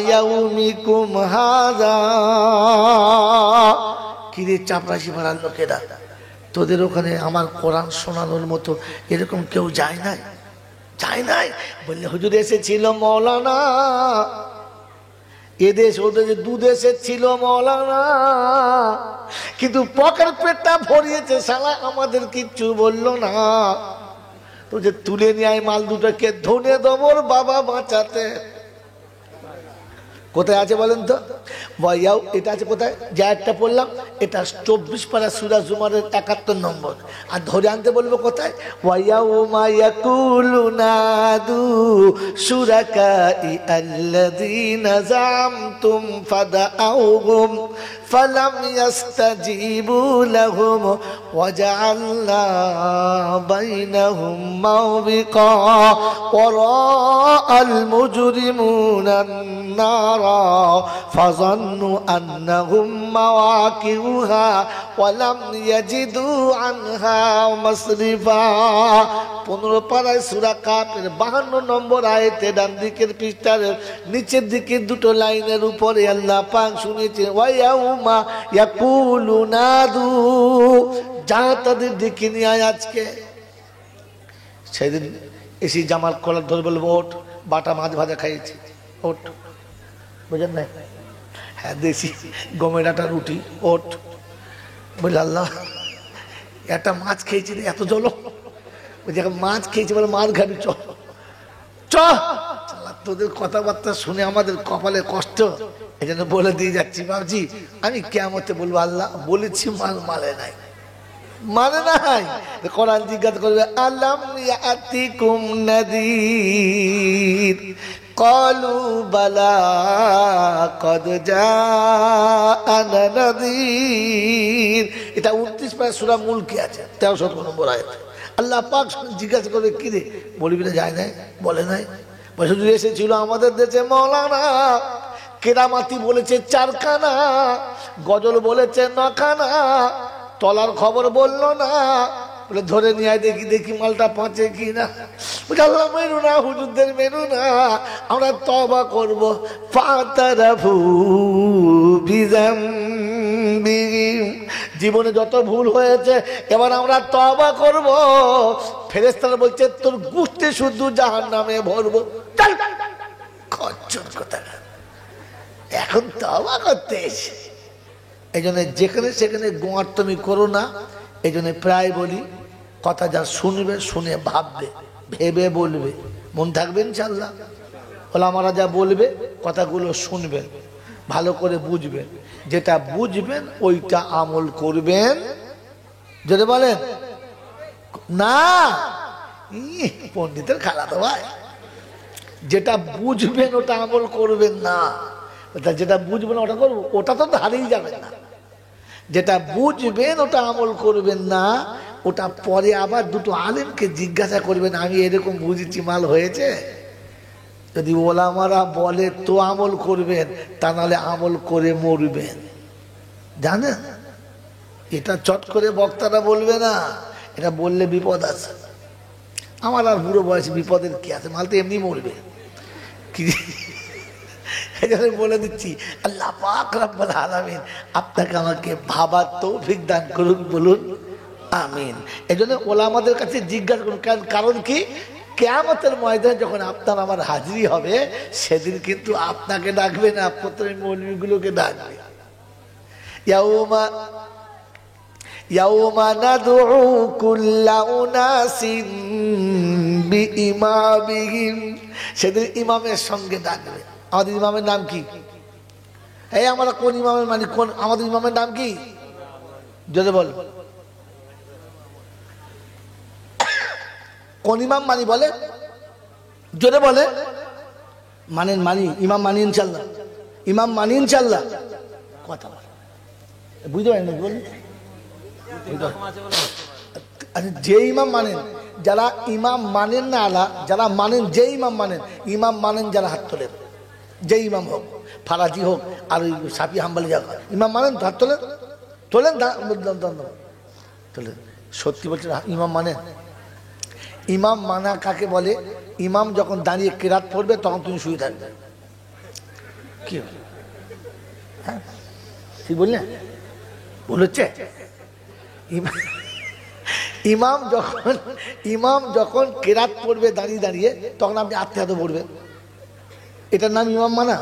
ইয়াউমিকুম হাযা। কিরে চাপরাশি মারার লোকেরা, তোদের ওখানে আমার কোরআন শোনানোর মতো এরকম কেউ যায় নাই? যায় নাই? বললে হুজুর এসেছিল মৌলানা, এদেশ ওদের 2 দেশে ছিল মৌলানা, কিন্তু পকেট পেটটা ভরিয়েছে শালা, আমাদের কিচ্ছু বললো না। তো যে তুলে নিয়ে আয় মাল দুটোকে ধনে দমর বাবা বাঁচাতে। কোথায় আছে বলেন তো? ওয়াইয়াও এটা আছে কোথায়? যা একটা পড়লাম এটা 24 পারা সূরা জুমারের 71 নম্বর। আর ধরে আনতে বলবো কোথায়? ওয়ায়াউমা ইয়াকুলুনা দু শুরাকাই আল্লাযীনা যামতুম ফাদাউহুম ফালাম ইয়াস্তাজিবু লাহুম ওয়াজআলনা বাইনাহুম মাওবিকা ওয়ারাআল মুজরিমুনা নারা ফাযান্নু আন্নাহুম মাওয়াকিউহা ওয়ালাম ইয়াজিদু আনহা মাসরিফা। 15 পারায় সূরা কাফের 52 নম্বর আয়াতে ডান দিকের পৃষ্ঠার নিচের দিকে দুটো লাইনের উপরে আল্লাহ পাক শুনেছে ওয়ায়াউমা ইয়াকুলুনা দু, যা তাদের ডেকে নিয়ে আয় আজকে। সেদিন এসে জামাল কলার ধরে বলবো ওঠ, বাটা মাছ ভাজা খাইয়েছি, ওঠ, বুঝেন না? হ্যাঁ দেশি গমের আটা রুটি, ওঠ। বলে আল্লাহ একটা মাছ খেয়েছি রে, এত জল, মাছ খেয়েছি বলে মাছ খাবি, চ চ। তোদের কথাবার্তা শুনে আমাদের কপালে কষ্ট, এই জন্য বলে দিয়ে যাচ্ছি বাবজি, আমি কিয়ামতে বলবো আল্লাহ বলেছি মাল মালে নাই, মানে নাই। কোরআন জিজ্ঞাসা করবে আলাম ইয়াতিকুম নাযীর ক্বালু বালা ক্বাদ জাআনা নাযীর। এটা 29 পারা সূরা মুলকে আছে, 13 নম্বর আয়াত। আল্লাহ পাক জিজ্ঞাসা করবে কি রে, বলবি না যায় নাই, বলে নাই। বছর এসেছিল আমাদের দেশে মৌলানা, কেরামাতি বলেছে 4 খানা, গজল বলেছে 9 খানা, তলার খবর বললো না, বলে ধরে নিয়ে দেখি দেখি মালটা পাঁচে কি না। আল্লাহ মেনু না, হুজুরদের মেনু না, আমরা তওবা করব। ফাতারাফু বিযামবিহিম, জীবনে যত ভুল হয়েছে এবার আমরা তওবা করব। ফেরেশতারা বলছে তোর গুষ্টি শুধু জাহান্নামে ভরবো। চল খচ্চর কথা, এখন তওবা করতে এসে। এই জন্য যেখানে সেখানে গোয়ার তুমি করো না। এই জন্য প্রায় বলি কথা যা শুনবে শুনে ভাববে, ভেবে বলবে, মন থাকবে ইনশাল্লাহ। ওলামারা যা বলবে কথাগুলো শুনবেন, ভালো করে বুঝবেন, যেটা বুঝবেন ওইটা আমল করবেন। যদি বলেন না পণ্ডিতের খালা তো ভাই, যেটা বুঝবেন ওটা আমল করবেন না, যেটা বুঝবেন ওটা করবো, ওটা তো হারিয়ে যাবেন না। যেটা বুঝবেন ওটা আমল করবেন না, ওটা পরে আবার দুটো আলেমকে জিজ্ঞাসা করবেন আমি এরকম বুঝেছি মাল হয়েছে। যদি ওলামারা বলে তো আমল করবেন, তা নাহলে আমল করে মরবেন। জানেন এটা চট করে বক্তারা বলবে না, এটা বললে বিপদ আছে। আমার আর বুড়ো বয়সে বিপদের কি আছে, মাল তো এমনি মরবে। কি বলে দিচ্ছি, আল্লাহ পাক রব্বুল আলামিন আপনাকে আমাকে ভাবার তৌফিক দান করুন, বলুন আমিন। এই জন্য ওলামাদের কাছে জিজ্ঞাসা করুন, কারণ কি কিয়ামতের ময়দানে যখন আপনার আমার হাজিরি হবে, সেদিন কিন্তু আপনাকে ডাকবে না, প্রথমে মৌলবীগুলোকে ডাকবে। ইয়াউমা নাদউ কুল্লা উনাসিন বিইমামিহিম, সেদিন ইমামের সঙ্গে ডাকবে। আমাদের ইমামের নাম কি? এই আমরা কোন ইমামের মানি, কোন আমাদের ইমামের নাম কি? যদি বল কোন ইমাম মানি, বলে জোরে বলে। মানেন, মানি, ইমাম মানি ইনশাল্লাহ, ইমাম মানি ইনশাল্লাহ। কথা বুঝতে পারেন না, বলুন। আচ্ছা যে ইমাম মানেন, যারা ইমাম মানেন না আলা, যারা মানেন যে ইমাম মানেন, ইমাম মানেন যারা হাত তোলেন, যে ইমাম হোক, ফারাজি হোক আর ওই সাফি হাম্বলি যা ইমাম মানেন তো হাত তোলেন, তোলেন তোলেন। সত্যি বলছেন ইমাম মানেন? ইমাম মানা কাকে বলে? ইমাম যখন দাঁড়িয়ে কেরাত পড়বে তখন তুমি শুয়ে থাকবে। কি হ্যাঁ ঠিক বললেন? বলেছে ইমাম যখন কেরাত পড়বে দাঁড়িয়ে দাঁড়িয়ে, তখন আপনি আত্মে হাতে পড়বেন, এটার নাম ইমাম মানা।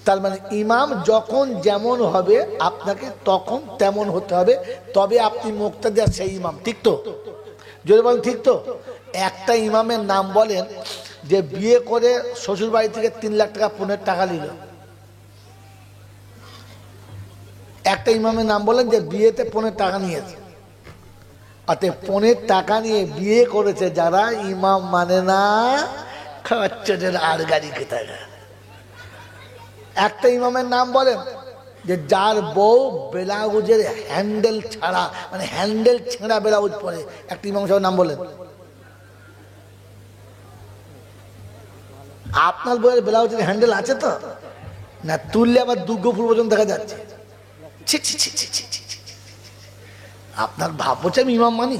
তার মানে ইমাম যখন যেমন হবে আপনাকে তখন তেমন হতে হবে, তবে আপনি মুক্তাদি আর সেই ইমাম। ঠিক তো? যদি বলেন ঠিক তো। একটা ইমামের নাম বলেন যে বিয়ে করে শ্বশুর বাড়ি থেকে 3 লাখ টাকা পণের টাকা নিল, একটা ইমামের নাম বলেন যে বিয়েতে 15 টাকা নিয়েছে, অতএব 15 টাকা নিয়ে বিয়ে করেছে যারা, ইমাম মানে না, খাচ্ছে আর গাড়ি কোথায়। একটা ইমামের নাম বলেন যে যার বউ ব্লাউজের হ্যান্ডেল ছাড়া, মানে হ্যান্ডেল ছেঁড়া ব্লাউজ পরে, একটা ইমাম সাহেবের নাম বলেন। আপনার বউয়ের ব্লাউজের হ্যান্ডেল আছে তো না? তুললে আবার দুর্গ ফুল পর্যন্ত দেখা যাচ্ছে। আপনার ভাব বলছে আমি ইমাম মানি?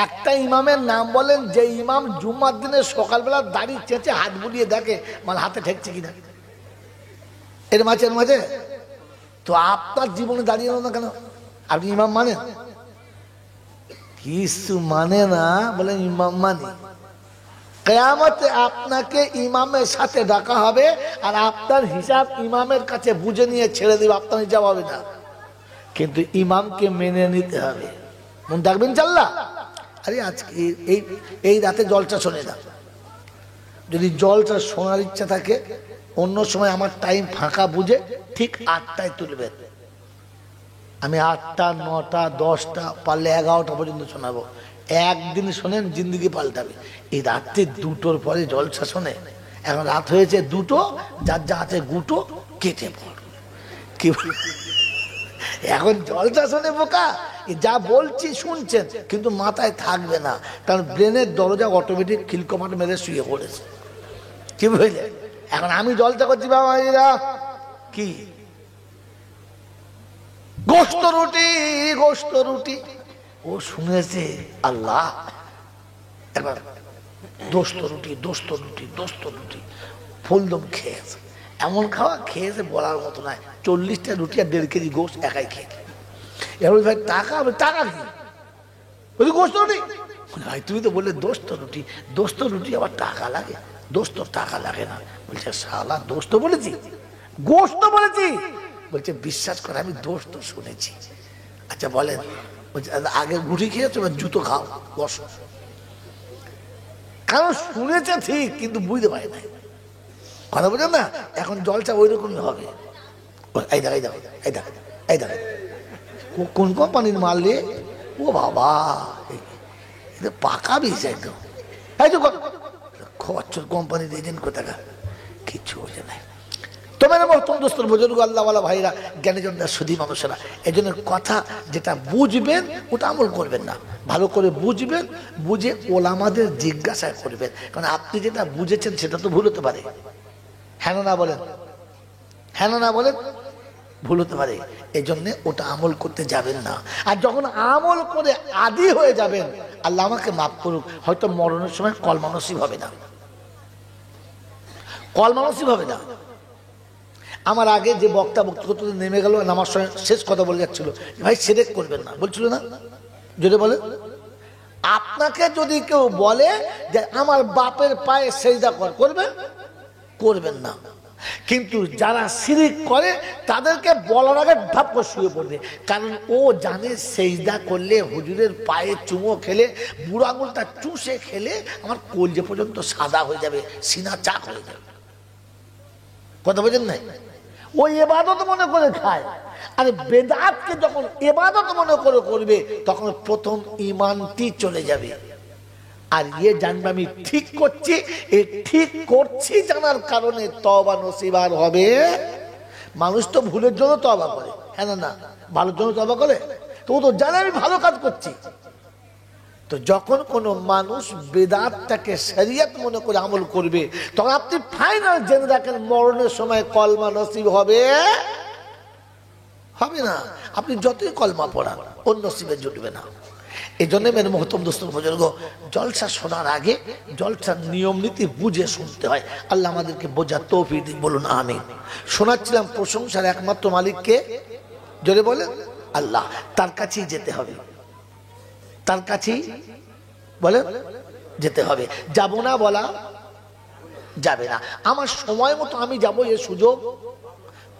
একটা ইমামের নাম বলেন যে ইমাম জুম্মার দিনে সকালবেলা দাড়ি চেঁচে হাত বুলিয়ে দেখে মানে হাতে ঠেকছে কিনা, এর মাঝে তো আপনার জীবনে দাঁড়িয়ে না কেন? আপনি ইমাম মানেন? কিছু মানে না, বলেন ইমাম মানি। কিয়ামতে আপনাকে ইমামের সাথে ডাকা হবে, আর আপনার হিসাব ইমামের কাছে বুঝে নিয়ে ছেড়ে দিবে, আপনার হিসাব হবে না। কিন্তু ইমামকে মেনে নিতে হবে, মন থাকবেন ইনশাআল্লাহ। আরে আজকে এই রাতে জলসা শোনে না, যদি জলসা শোনার ইচ্ছা থাকে অন্য সময় আমার টাইম ফাঁকা বুঝে ঠিক 8টায় তুলবেন। আমি 8টা, 9টা, 10টা, পারলে 11টা পর্যন্ত শোনাবো। একদিন শোনেন জিন্দগি পাল্টাবে। এই রাত্রে 2টোর পরে জলসা শোনে, এখন রাত হয়েছে 2টো, যার যা আছে গুটো কেটে পড়। কি এখন জলসা শোনে বোকা, যা বলছি শুনছেন কিন্তু মাথায় থাকবে না, কারণ ব্রেনের দরজা অটোমেটিক খিলকমাট মেরে শুয়ে পড়েছে। কি বুঝলে? এখন আমি জলসা করছি বাবাজিরা, কি গোস্ত রুটি, গোস্ত রুটি, ও শুনেছে আল্লাহ। এবার দোস্ত রুটি, দোস্ত রুটি, দোস্ত রুটি ফুলদম খেয়েছে, এমন খাওয়া খেয়েছে বলার মতো নয়। 40টা রুটি আর 1.5 কেজি গোস্ত একাই খেয়ে। এবার ভাই টাকা, টাকা কি? বলছি গোস্ত রুটি। ভাই তুমি তো বললে দোস্ত রুটি, দোস্ত রুটি আবার টাকা লাগে? দোস্ত টাকা লাগে না। বলছে শালা দোস্ত বলেছি, গোস্ত বলেছি। বলছে বিশ্বাস করে আমি দোস্ত শুনেছি। আচ্ছা বলেন, বলছে আগে রুটি খেয়েছো, জুতো খাও, বসো। কারণ শুনেছে ঠিক কিন্তু বুঝতে পারে না, কথা বলেন না। এখন জলসা ওই রকমই হবে। এই দেখ, এই দেখ, এই দেখ, এই দেখ, কোন কোম্পানির মাল রে? ও বাবা, এটা পাকা বিষ একদম। এই তো খরচর কোম্পানির এজেন্ট কোথাকা, কিচ্ছু বোঝে নাই। তোমার মহতম দোস্তর বুজুর্গ আল্লাহওয়ালা ভাইরা, জ্ঞানীজনরা, সুধী মানুষেরা, এই জন্য কথা যেটা বুঝবেন ওটা আমল করবেন না, ভালো করে বুঝবেন, বুঝে ওলামাদের জিজ্ঞাসা করবেন। কারণ আপনি যেটা বুঝেছেন সেটা তো ভুল হতে পারে, হ্যাঁ না বলেন, হ্যাঁ না বলেন, ভুল হতে পারে। এই জন্যে ওটা আমল করতে যাবেন না। আর যখন আমল করে আদি হয়ে যাবেন, আল্লাহ আমাকে মাফ করুক, হয়তো মরণের সময় কলমা নসিব হবে না, কলমা নসিব হবে না। আমার আগে যে বক্তব্য নেমে গেল, আমার সঙ্গে শেষ কথা বলে যাচ্ছিল, ভাই শিরক করবেন না বলছিল না, যদি বলে আপনাকে যদি কেউ বলে যে আমার বাপের পায়ে সেজদা করবেন, করবেন না। কিন্তু যারা শিরক করে তাদেরকে বলার আগে ধাপ করে শুয়ে পড়বে, কারণ ও জানে সেজদা করলে, হুজুরের পায়ে চুমো খেলে, বুড়ো আঙুলটা চুষে খেলে আমার কলজে পর্যন্ত সাদা হয়ে যাবে, সিনা চাক হয়ে যাবে। কথা বোঝেন নাই? ওই ইবাদত মনে করে খায়। আর বেদাতকে যখন ইবাদত মনে করে করবে, তখন প্রথম ঈমানটি চলে যাবে। আর ইয়ে জানবে আমি ঠিক করছি, এই ঠিক করছি জানার কারণে তওবা নসিব আর হবে। মানুষ তো ভুলের জন্য তওবা করে, হ্যাঁ না, ভালোর জন্য তওবা করে, তো ও তো জানে আমি ভালো কাজ করছি। তো যখন কোনো মানুষ বেদাতটাকে শরিয়ত মনে করে আমল করবে, তখন আপনি ফাইনাল জেনে রাখেন মরণের সময় কলমা নসিব হবে, হবে না। আপনি যতই কলমা পড়ান ওর নসিবে জুটবে না। এই জন্য মেরে মহতম দোস্তর বুজুর্গ, জলসা শোনার আগে জলসার নিয়ম নীতি বুঝে শুনতে হয়। আল্লাহ আমাদেরকে বোঝার তৌফিক দিন, বলুন আমিন। শোনাচ্ছিলাম প্রশংসার একমাত্র মালিককে, জোরে বলেন আল্লাহ। তার কাছেই যেতে হবে, তার কাছেই বলেন যেতে হবে। যাব না বলা যাবে না, আমার সময় মতো আমি যাব এ সুযোগ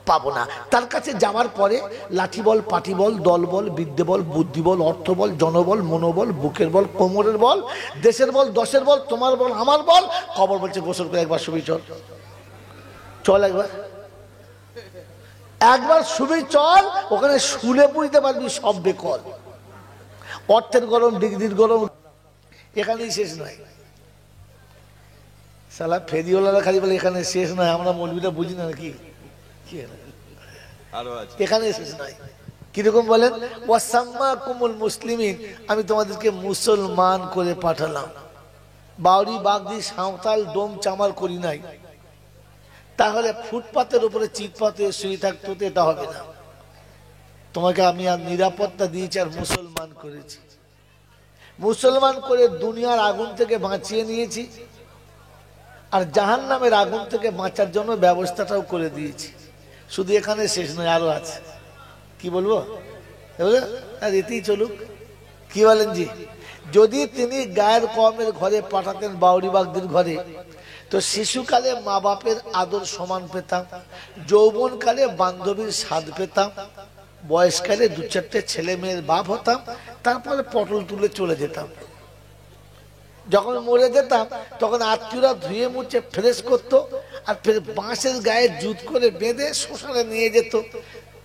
পাবো না। তার কাছে যাওয়ার পরে লাঠি বল, পাটি বল, দল বল, বিদ্যে বল, বুদ্ধি বল, অর্থ বল, জনবল, মনোবল, বুকের বল, কোমরের বল, দেশের বল, দশের বল, তোমার বল, আমার বল। কবর বলছে গোসল করে একবার শুবি, চল চল একবার। একবার শুবি চল, ওখানে শুলে বুঝতে পারবি সব বেকল। অর্থের গরম, ডিগ্রির গরম এখানেই শেষ নয়। সালা ফেরিওয়ালারা খালি বলে এখানে শেষ নয়, আমরা মৌলবীরা বুঝি না নাকি, এখানে শেষ নয়। কিরকম বলেন, ওয়াসাম্মাকুমুল মুসলিমিন, আমি তোমাদেরকে মুসলমান করে পাঠালাম। বাউরি বাগদি সাঁওতাল ডোম চামার করি নাই। তাহলে ফুটপাতের উপরে চিৎপাতে শুয়ে থাকতো, এটা হবে না। তোমাকে আমি আর নিরাপত্তা দিয়েছি আর মুসলমান করেছি। মুসলমান করে দুনিয়ার আগুন থেকে বাঁচিয়ে নিয়েছি, আর জাহান্নামের আগুন থেকে বাঁচার জন্য ব্যবস্থাটাও করে দিয়েছি। শুধু এখানে শেষ নয়, আরো আছে। কি বলবো, আর এতেই চলুক। কি বলেন জি? যদি তিনি গায়ের কমের ঘরে পাঠাতেন, বাউরি বাগদির ঘরে, তো শিশুকালে মা বাপের আদর সমান পেতাম, যৌবনকালে বান্ধবীর স্বাদ পেতাম, বয়সকালে দু চারটে ছেলে মেয়ের বাপ হতাম, তারপরে পটল তুলে চলে যেতাম। যখন মরে যেতাম তখন আত্মীয়রা ধুয়ে মুছে ফ্রেশ করতো, আর ফের বাঁশের গায়ে জুত করে বেঁধে শ্মশানে নিয়ে যেত।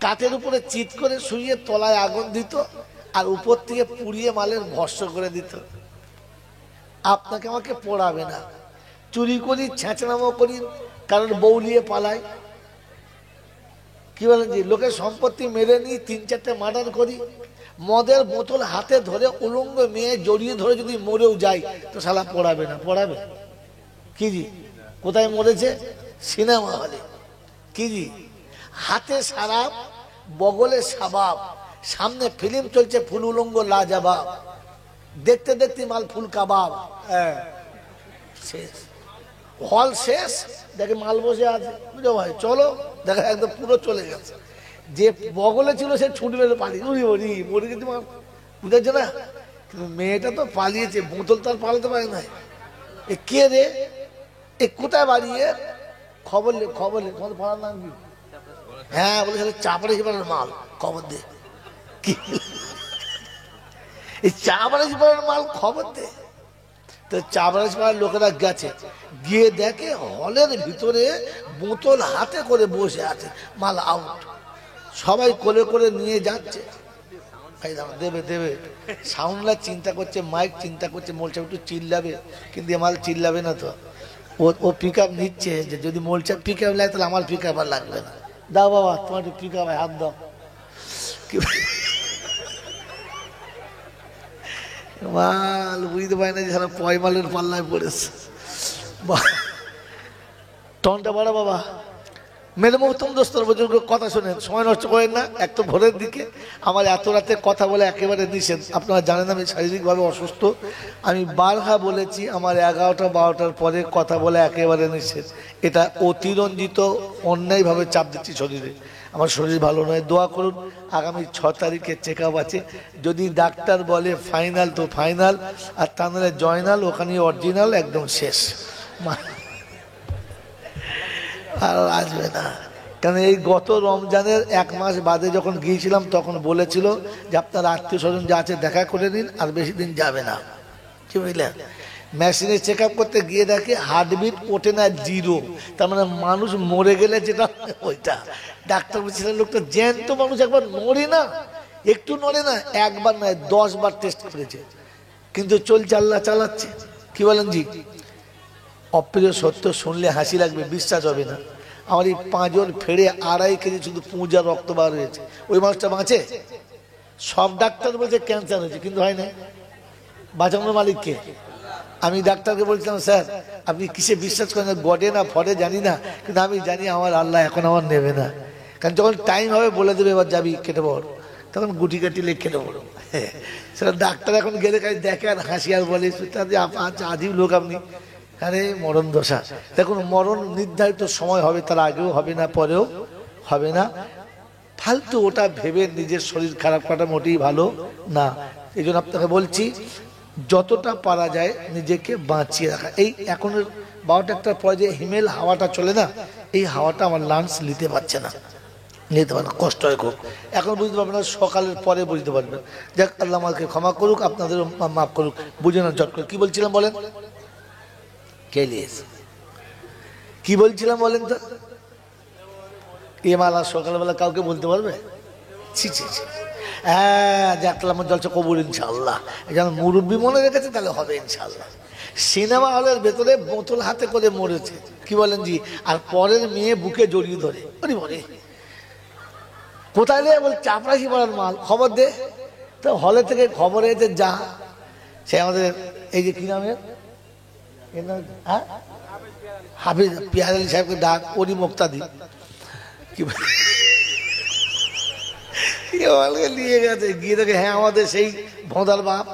কাঠের উপরে চিৎ করে শুয়ে তলায় আগুন দিত, আর উপর থেকে পুড়িয়ে মালের ভস্য করে দিত। আপনাকে আমাকে পড়াবে না। চুরি করি, ছেঁচনামো করি, কারণ বউলিয়ে পালাই। কি বলেন জি? লোকের সম্পত্তি মেরে নিই, 3-4টে মার্ডার করি। মদের বোতল হাতে ধরে উলঙ্গ মেয়ে জড়িয়ে ধরে যদি মরেও যায় তো শালা পড়াবে না। পড়াবে কি জি? কোথায় মরেছে? সিনেমা হলে। কি জি? হাতে সারাপ, বগলে সাবাব, সামনে ফিল্ম চলছে ফুল উলঙ্গ লাজবাব, দেখতে দেখতে মাল ফুল কাবাব। শেষ, হল শেষ, দেখে মাল বসে আছে। বুঝো ভাই, চলো, দেখা একদম পুরো চলে গেছে। যে বগলে ছিল সে ছুট মেরে পালিয়ে, মরে কিন্তু বুঝেছে না। কিন্তু মেয়েটা তো পালিয়েছে, বোতল তো আর পালাতে পারে না। এ কে রে, এ কোথায় বাড়িয়ে? খবর লে, খবর লে। তোমাদের পড়ার নাম কি? হ্যাঁ, বলেছিল চাপড়ে পাড়ার মাল, খবর দে। কি এই চাপড়ে পাড়ার মাল, খবর দে। তো চাপড়ে পাড়ার লোকেরা গেছে, গিয়ে দেখে হলের ভিতরে বোতল হাতে করে বসে আছে, মাল আউট। সবাই কোলে করে নিয়ে যাচ্ছে, দেবে দেবে। সাউন্ডলা চিন্তা করছে, মাইক চিন্তা করছে, মোলচা একটু চিল্লাবে, কিন্তু মাল চিল্লাবে না তো। ও পিক আপ নিচ্ছে, যে যদি মোলচা পিক আপ লাগে তাহলে আমার পিক আপ আর লাগবে না। দাও বাবা, তোমার একটু পিক আপ হাত দাও। মাল বুঝতে পারি না যে সারা পয়মালের পাল্লায় পড়েছে। টনটা বাড়া বাবা। মেরে মহতম দোস্তর বুজুর্গ, কথা শোনেন, সময় নষ্ট করেন না। এক তো ভোরের দিকে, আমার এত রাতে কথা বলে একেবারে নিষেধ। আপনারা জানেন আমি শারীরিকভাবে অসুস্থ। আমি বারবার বলেছি, আমার 11টা-12টার পরে কথা বলে একেবারে নিষেধ। এটা অতিরঞ্জিত, অন্যায়ভাবে চাপ দিচ্ছি শরীরে। আমার শরীর ভালো নয়, দোয়া করুন। আগামী 6 তারিখে চেক আপ আছে। যদি ডাক্তার বলে ফাইনাল তো ফাইনাল, আর তা নাহলে জয়নাল, ওখানে অরিজিনাল, একদম শেষ। আর আসবে না। কারণ এই গত রমজানের 1 মাস বাদে যখন গিয়েছিলাম তখন বলেছিল যে আপনার আত্মীয় স্বজন যা আছে দেখা করে নিন, আর বেশি দিন যাবে না। কি বুঝলেন? মেশিনে চেক আপ করতে গিয়ে দেখে হার্টবিট ওঠে না, 0। তার মানে মানুষ মরে গেলে যেটা ওইটা। ডাক্তার বলছিলেন লোকটা জ্যান্ত মানুষ, একবার নড়ে না, একটু নড়ে না, একবার নয় 10 বার টেস্ট করেছে, কিন্তু চলছে, আল্লাহ চালাচ্ছে। কি বলেন জি? অপ্রিয় সত্য শুনলে হাসি লাগবে, বিশ্বাস হবে না। আমার এই পাঁজর ফেড়ে 2.5 কেজি শুধু পুঁজা রক্ত বার হয়েছে। ওই মানুষটা বাঁচে? সব ডাক্তার বলছে ক্যান্সার হয়েছে, কিন্তু হয় না। বাঁচানোর মালিককে? আমি ডাক্তারকে বলছিলাম, স্যার আপনি কিসে বিশ্বাস করেন, গডে না ফডে জানি না, কিন্তু আমি জানি আমার আল্লাহ এখন আমার নেবে না। কারণ যখন টাইম হবে বলে দেবে, এবার যাবি কেটে পড়, তখন গুটি কাটি লেগে কেটে পড়ো। সেটা ডাক্তার এখন গেলে খালি দেখে আর হাসি আর বলে, আজীব লোক আপনি। আরে মরণ দশা। দেখুন, মরণ নির্ধারিত সময় হবে, তার আগেও হবে না, পরেও হবে না। ফালতু ওটা ভেবে নিজের শরীর খারাপ করাটা মোটেই ভালো না। এই জন্য আপনাকে বলছি, যতটা পারা যায় নিজেকে বাঁচিয়ে রাখা। এই এখনের 12টার পরে যে হিমেল হাওয়াটা চলে না, এই হাওয়াটা আমার লাংস নিতে পারছে না, নিতে পারে, কষ্ট হয় খুব। এখন বুঝতে পারবেন না, সকালের পরে বুঝতে পারবেন। যাক, আল্লাহ আমাকে ক্ষমা করুক, আপনাদের মাফ করুক। বুঝে না চট করে। কি বলছিলাম বলেন? কে লিয়েছে? কি বলছিলাম বলেন তো? এ মালা সকালবেলা কাউকে বলতে পারবে? ছি ছি ছি। হ্যাঁ, যে এক লামের জলসা কবুল ইনশাল্লাহ। যেন মুরব্বী মনে রেখেছে তাহলে হবে ইনশাল্লাহ। সিনেমা হলের ভেতরে বোতল হাতে করে মরেছে, কি বলেন জি, আর পরের মেয়ে বুকে জড়িয়ে ধরে বলে কোথায় রে, বল চাপরাশি পাড়ার মাল, খবর দে। তো হলে থেকে খবর এসে যা, সে আমাদের এই যে কি নামের হাফিজ পিয়ার আলী সাহেবকে ডাক, ওরই মুক্তাদি কি নিয়ে গেছে, গিয়ে দেখে হ্যাঁ আমাদের সেই ভোঁদার বাপ।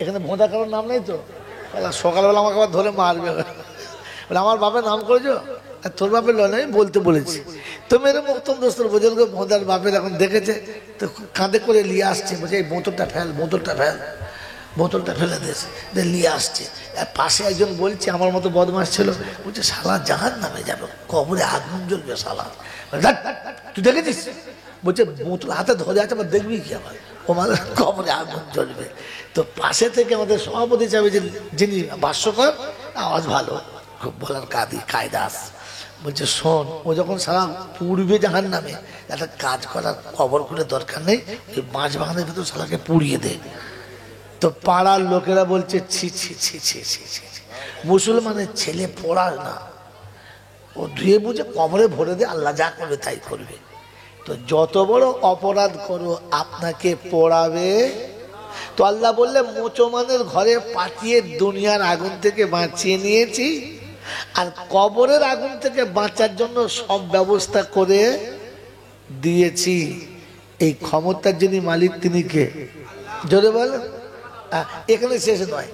এখানে ভোঁদা কারোর নাম নেই তো, সকালবেলা আমাকে আবার ধরে মারবে, বলে আমার বাপের নাম করেছো, তোর বাপের লয় আমি বলতে বলেছি। তো মেরে মুক্তম দোস্তর বুঝল ভোঁদার বাপের এখন দেখেছে, তো কাঁধে করে নিয়ে আসছে, বলছে এই বোতলটা ফেল, বোতলটা ফেল, বোতলটা ফেলে দিয়েছে, নিয়ে আসছে। পাশে একজন বলছে আমার মতো বদমাস ছিল, বলছে শালা জাহান নামে যাবে, কবরে আগুন জ্বলবে শালা। তুই দেখেছিস? বলছে বোতল হাতে ধরে আছে, আবার দেখবি কি আমার, ও মানে কবরে আগুন জ্বলবে। তো পাশে থেকে আমাদের সভাপতি চাবে যে যিনি ভাষ্যকর, আওয়াজ ভালো খুব, বলার কায়দা আছে, বলছে শোন, ও যখন সারা পুড়বে জাহান নামে, একটা কাজ করার খবর করে দরকার নেই, ওই মাছ বাগানের ভিতর সালাকে পুড়িয়ে দে। তো পাড়ার লোকেরা বলছে ছি ছি ছি ছি ছি ছি, মুসলমানের ছেলে পড়ার না, ও ধুয়ে বুঝে কবরে ভরে দে, আল্লাহ যা করবে তাই করবে। তো যত বড় অপরাধ করো আপনাকে পড়াবে। তো আল্লাহ বললে মুসলমানের ঘরে পাঠিয়ে দুনিয়ার আগুন থেকে বাঁচিয়ে নিয়েছি, আর কবরের আগুন থেকে বাঁচার জন্য সব ব্যবস্থা করে দিয়েছি। এই ক্ষমতার যিনি মালিক তিনি কে? জোরে বল। এখানে শেষ নয়,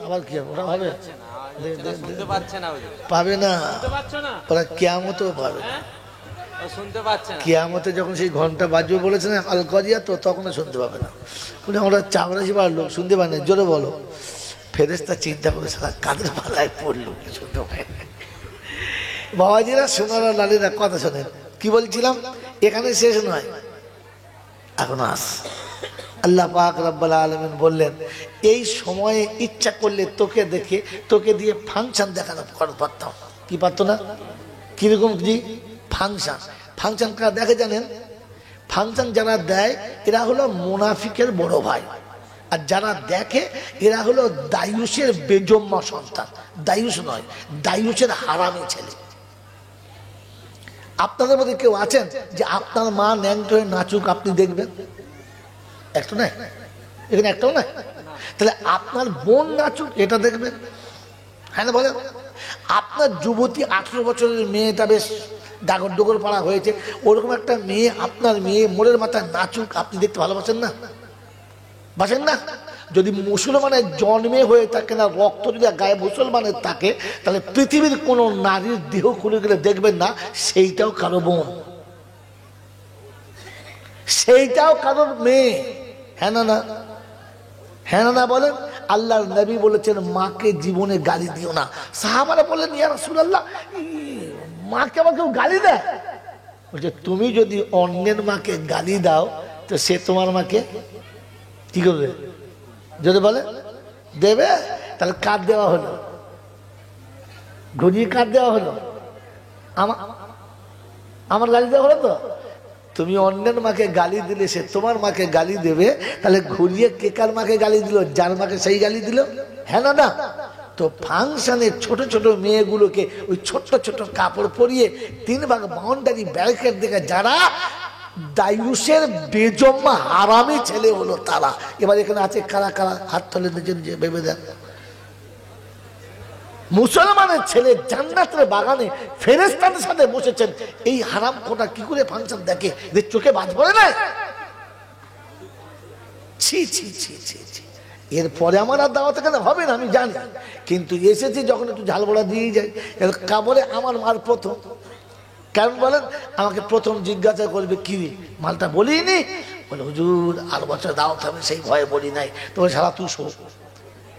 আবার কি ওরা হবে পাবে না, ওরা কিয়ামতেও পাবে না। কিয়ামতে যখন সেই ঘন্টা বাজবে বলেছে না আল কারিয়া, তো তখনও শুনতে পাবে না। আমরা চাপরাশি পাড়ার লোক, শুনতে পায় না, জোরে বলো। ফেরেশতা চিন্তা করে সারা কাদের পাল্লায় পড়লো, শুনতে পায় না। বাবাজিরা, সোনারা, লালীরা, কথা শোনেন, কি বলছিলাম, এখানে শেষ নয়, এখন আস। আল্লাহ পাক রব্বুল আলামিন বললেন এই সময়ে ইচ্ছা করলে তোকে দেখে, তোকে দিয়ে ফাংশন দেখানো পারতাম, কি পারতো না? কিরকম জি ফাংশন? ফাংশন কারা দেখে জানেন? ফাংশন যারা দেয় এরা হলো মুনাফিকের বড় ভাই, আর যারা দেখে এরা হলো দায়ুসের বেজম্মা সন্তান। দায়ুস নয়, দায়ুসের হারামি ছেলে। আপনাদের মধ্যে কেউ আছেন যে আপনার মা ন্যাংটো হয়ে নাচুক আপনি দেখবেন? একটা নাই, এখানে একটাও নাই। তাহলে আপনার বোন নাচুক এটা দেখবেন? হ্যাঁ না বলেন। আপনার যুবতী 18 বছরের মেয়েটা বেশ ডাগর ডোগর পাড়া হয়েছে, ওরকম একটা মেয়ে, আপনার মেয়ে মোড়ের মাথায় নাচুক, আপনি দেখতে ভালোবাসেন না? বাসেন না? যদি মুসলমানের জন্মে হয়ে থাকে না, রক্ত যদি গায়ে মুসলমানের থাকে, তাহলে পৃথিবীর কোন নারীর দেহ খুলে গেলে দেখবেন না সেইটাও কারো বোন, সেইটাও কারোর মেয়ে। হ্যাঁ না না? হ্যাঁ না না বলেন। আল্লাহর নবী বলেছেন মাকে জীবনে গালি দিও না। সাহাবারা বললেন ইয়া রাসূলুল্লাহ, মাকে আবার কেউ গালি দেয়? বলছে তুমি যদি অন্যের মাকে গালি দাও তো সে তোমার মাকে কি করবে? যদি বলে দেবে, তাহলে কার দেওয়া হলো? ঘুরিয়ে কার দেওয়া হলো? আমার গালি দেওয়া হলো। তো তুমি অন্যের মাকে গালি দিলে সে তোমার মাকে গালি দেবে, তাহলে ঘুরিয়ে কে কার মাকে গালি দিল? যার মাকে সেই গালি দিল। হ্যাঁ না না? তো ফাংশনে ছোট ছোট মেয়েগুলোকে ওই ছোট্ট ছোট কাপড় পরিয়ে 3 ভাগ বাউন্ডারি ব্যারিকেড দেখে যারা দায়ুসের বেজম্মা হারামি ছেলে হলো তারা। এবার এখানে আছে কারা কারা? হাত তোলে নিজে নিজে ভেবে দেন। মুসলমানের ছেলে জান্নাতের বাগানে ফেরেশতাদের সাথে বসেছেন, এই হারাম খোটা কি করে ফাংশন দেখে? যে চোখে বাজ পড়ে না? ছি ছি ছি ছি ছি। এরপরে আমার আর দাওয়াতে কেন হবে না আমি জানি, কিন্তু এসেছি যখন একটু ঝালবড়া দিয়ে যাই। কাবরে আমার মার প্রথম, কারণ বলেন আমাকে প্রথম জিজ্ঞাসা করবে কি মালটা বলিনি, বলে হুজুর আর বছর দাওয়াত হবে, সেই ভয়ে বলি নাই। তো সারা তুই শো,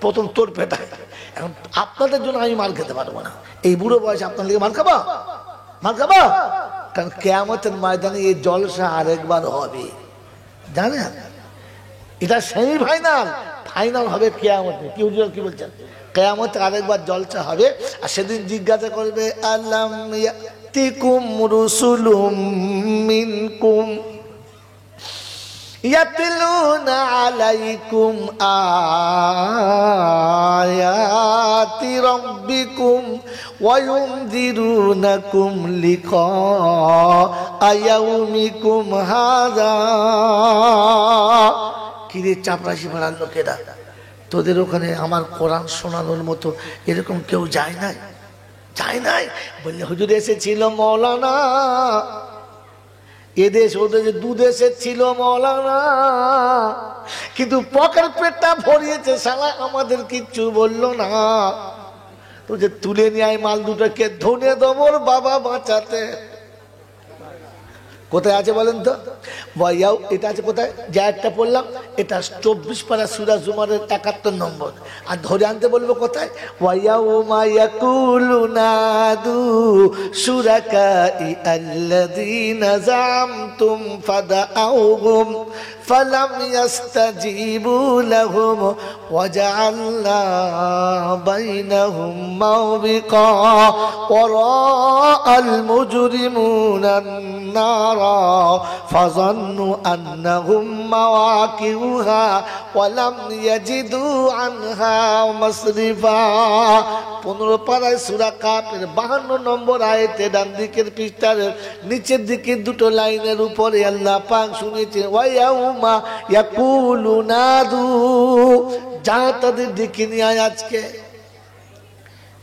প্রথম তোর পেটায়। এখন আপনাদের জন্য আমি মার খেতে পারবো না, এই বুড়ো বয়সে আপনার লিগে মার খাবা? মার খাবা? কারণ কিয়ামতের ময়দানে এই জলসা আরেকবার হবে, জানেন? এটা সেমি ফাইনাল, ফাইনাল হবে কিয়ামতে। কি হুজুর কি বলছেন? কিয়ামতে আরেকবার জলসা হবে, আর সেদিন জিজ্ঞাসা করবে আল্লাহ يأتكم رسل منكم يتلون عليكم آيات ربكم وينذرونكم لقاء يومكم هذا। কিরে চাপরাশি পাড়ার লোকেরা, তোদের ওখানে আমার কোরআন শোনানোর মতো এরকম কেউ যায় নাই? যায় নাই? বললে হুজুর এসেছিল মৌলানা, এদেশ ওদের দুদেশের ছিল মৌলানা, কিন্তু পকেট পেটটা ভরিয়েছে শালা, আমাদের কিচ্ছু বললো না। তো যে তুলে নিয়ে আয় মাল দুটোকে ধনে দমর বাবা বাঁচাতে। কোথায় আছে বলেন তো? ওয়াইয়াও এটা আছে কোথায়? যা একটা পড়লাম এটা 24 পারা সূরা জুমারের 71 নম্বর। আর ধরে আনতে বলবো কোথায়? ওয়াইয়াউমা ইয়াকুলুনাদু শুরাকাই আল্লাযীনা জামতুম ফাদাউহুম ফালাম ইয়াস্তাজিবু লাহুম ওয়াজআলনা বাইনাহুম মাওবিকা ওয়ারাআল মুজরিমুনা النَّارَ فظنوا أنهم مواقعها ولم يجدوا عنها مصرفا। 15 পারায় সূরা কাফের 52 নম্বর আয়াতে ডান দিকের পৃষ্ঠার নিচের দিকে দুটো লাইনের উপরে আল্লাহ পাক শুনেছে ওয়ায়াউমা ইয়াকুলুনাদু, যা তাদের ডেকে নিয়ে আয় আজকে।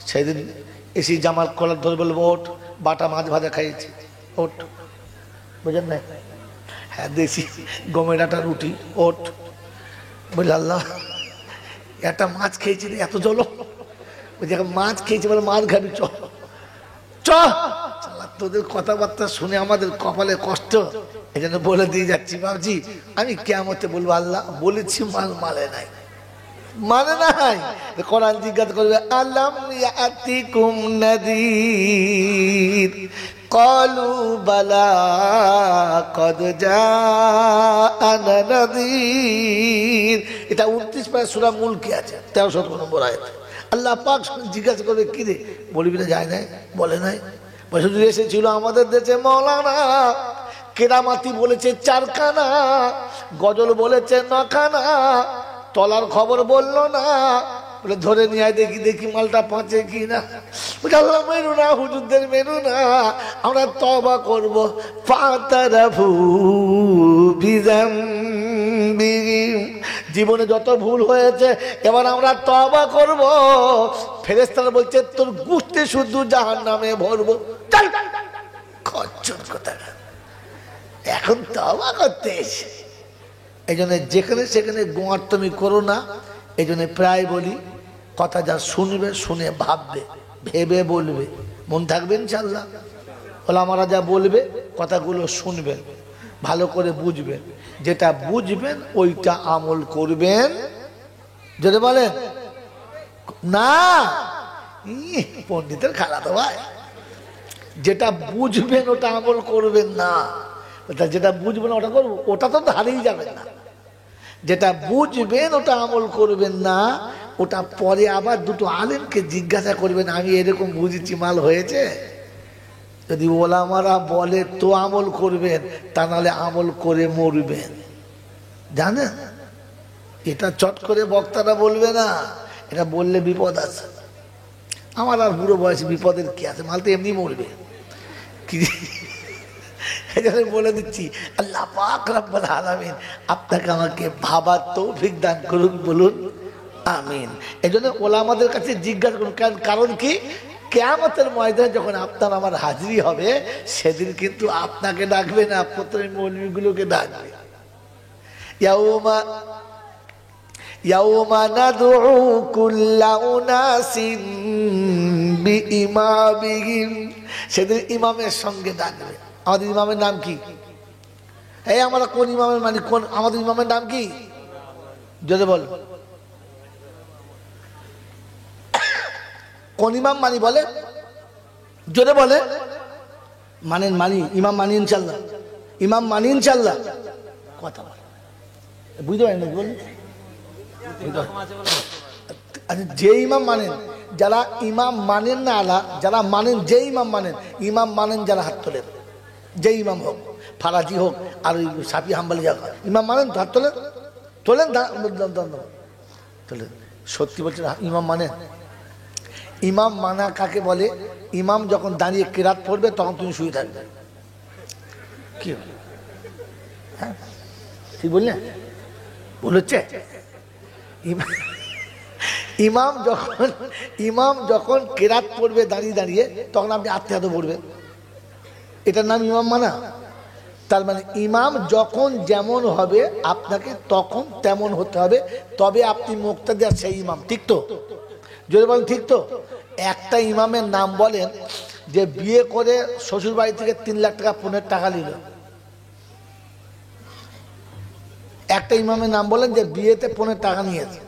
সেদিন এসে জামাল কলার ধরে বলবো ওঠ, বাটা মাছ ভাজা খাইয়েছি, ওঠ, বুঝেন না? হ্যাঁ দেশি গমের আটা রুটি, ওঠ। বলল আল্লাহ একটা মাছ খেয়েছি রে, এত জল, বলছি মাছ খেয়েছি বলে মাছ খাবি, চ চ। তোদের কথাবার্তা শুনে আমাদের কপালে কষ্ট, এই জন্য বলে দিয়ে যাচ্ছি বাবজি, আমি কিয়ামতে বলবো আল্লাহ বলেছি মাল মালে নাই, মানে নাই। কোরআন জিজ্ঞাসা করবে আলাম ইয়াতিকুম নাযীর ক্বালু বালা ক্বাদ জাআনা নাযীর। এটা 29 পারা সূরা মুলকে আছে, 13 নম্বর আয়াত। আল্লাহ পাক জিজ্ঞাসা করবে কি রে, বলবি না যায় নাই, বলে নাই? বলে এসেছিল আমাদের দেশে মৌলানা, কেরামাতি বলেছে 4 খানা, গজল বলেছে 9 খানা, তলার খবর বললো না, বলে ধরে নিয়ে দেখি দেখি মালটা পাঁচে কি না। আল্লাহ মেরু না, হুজুরদের মেরু না, আমরা তওবা করবো। ফাতারাফু বিযামবিহিম, জীবনে যত ভুল হয়েছে এবার আমরা তওবা করব। ফেরেশতারা বলছে তোর গুষ্টি শুধু জাহান্নামে ভরবো। চল খচ্চর কথা, এখন তওবা করতে এসে। এই জন্য যেখানে সেখানে গোয়ার তুমি করো না। এই জন্য প্রায় বলি কথা যা শুনবে শুনে ভাববে, ভেবে বলবে, মন থাকবে ইনশাআল্লাহ। ওলামারা যা বলবে কথাগুলো শুনবেন, ভালো করে বুঝবেন, যেটা বুঝবেন ওইটা আমল করবেন। যদি বলেন না পণ্ডিতের খালা তো ভাই, যেটা বুঝবেন ওটা আমল করবেন না, যেটা বুঝবেন ওটা করবো, ওটা তো হারিয়ে যাবেন না। যেটা বুঝবেন ওটা আমল করবেন না, ওটা পরে আবার দুটো আলেমকে জিজ্ঞাসা করবেন আমি এরকম বুঝেছি মাল হয়েছে। যদি ওলামারা বলে তো আমল করবেন, তা নাহলে আমল করে মরবেন। জানেন এটা চট করে বক্তারা বলবে না, এটা বললে বিপদ আছে। আমার আর বুড়ো বয়সে বিপদের কি আছে, মাল তো এমনি মরবে। কি বলে দিচ্ছি, আল্লাহ পাক রব্বুল আলামিন আপনাকে আমাকে ভাবার তৌফিক দান করুন, বলুন আমিন। এই জন্য ওলামাদের কাছে জিজ্ঞাসা করুন, কারণ কি কিয়ামতের ময়দানে যখন আপনার আমার হাজিরি হবে, সেদিন কিন্তু আপনাকে ডাকবে না, প্রথমে মৌলবীগুলোকে ডাকবে। ইয়াউমা নাদউ কুল্লা উনাসিন বিইমামিহিম, সেদিন ইমামের সঙ্গে ডাকবে। আমাদের ইমামের নাম কি? এই আমরা কোন ইমামের মানি, কোন আমাদের ইমামের নাম কি? যদি বল কোন ইমাম মানি, বলে জোরে বলে। মানেন, মানি, ইমাম মানি ইনশাল্লাহ, ইমাম মানি ইনশাল্লাহ। কথা বল, বুঝতে পারেন বলুন। আচ্ছা যে ইমাম মানেন, যারা ইমাম মানেন না আলা, যারা মানেন, যে ইমাম মানেন, ইমাম মানেন যারা হাত তোলেন, যে ইমাম হোক, ফারাজি হোক আর ওই সাফি হাম্বালি যাক, ইমাম মানেন তো হাত তোলেন, তোলেন তোলেন। সত্যি বলছেন ইমাম মানেন? ইমাম মানা কাকে বলে? ইমাম যখন দাঁড়িয়ে কেরাত পড়বে তখন তুমি শুয়ে থাকবে। কি হ্যাঁ ঠিক বললেন? ভুল হচ্ছে? ইমাম যখন কেরাত পড়বে দাঁড়িয়ে দাঁড়িয়ে তখন আপনি আত্মীয়তা পড়বেন, এটার নাম ইমাম মানা। তার মানে ইমাম যখন যেমন হবে আপনাকে তখন তেমন হতে হবে, তবে আপনি মুক্তাদি আর সেই ইমাম। ঠিক তো? যদি বলেন ঠিক তো। একটা ইমামের নাম বলেন যে বিয়ে করে শ্বশুর বাড়ি থেকে 3 লাখ টাকা পণের টাকা নিল। একটা ইমামের নাম বলেন যে বিয়েতে পণের টাকা নিয়েছে,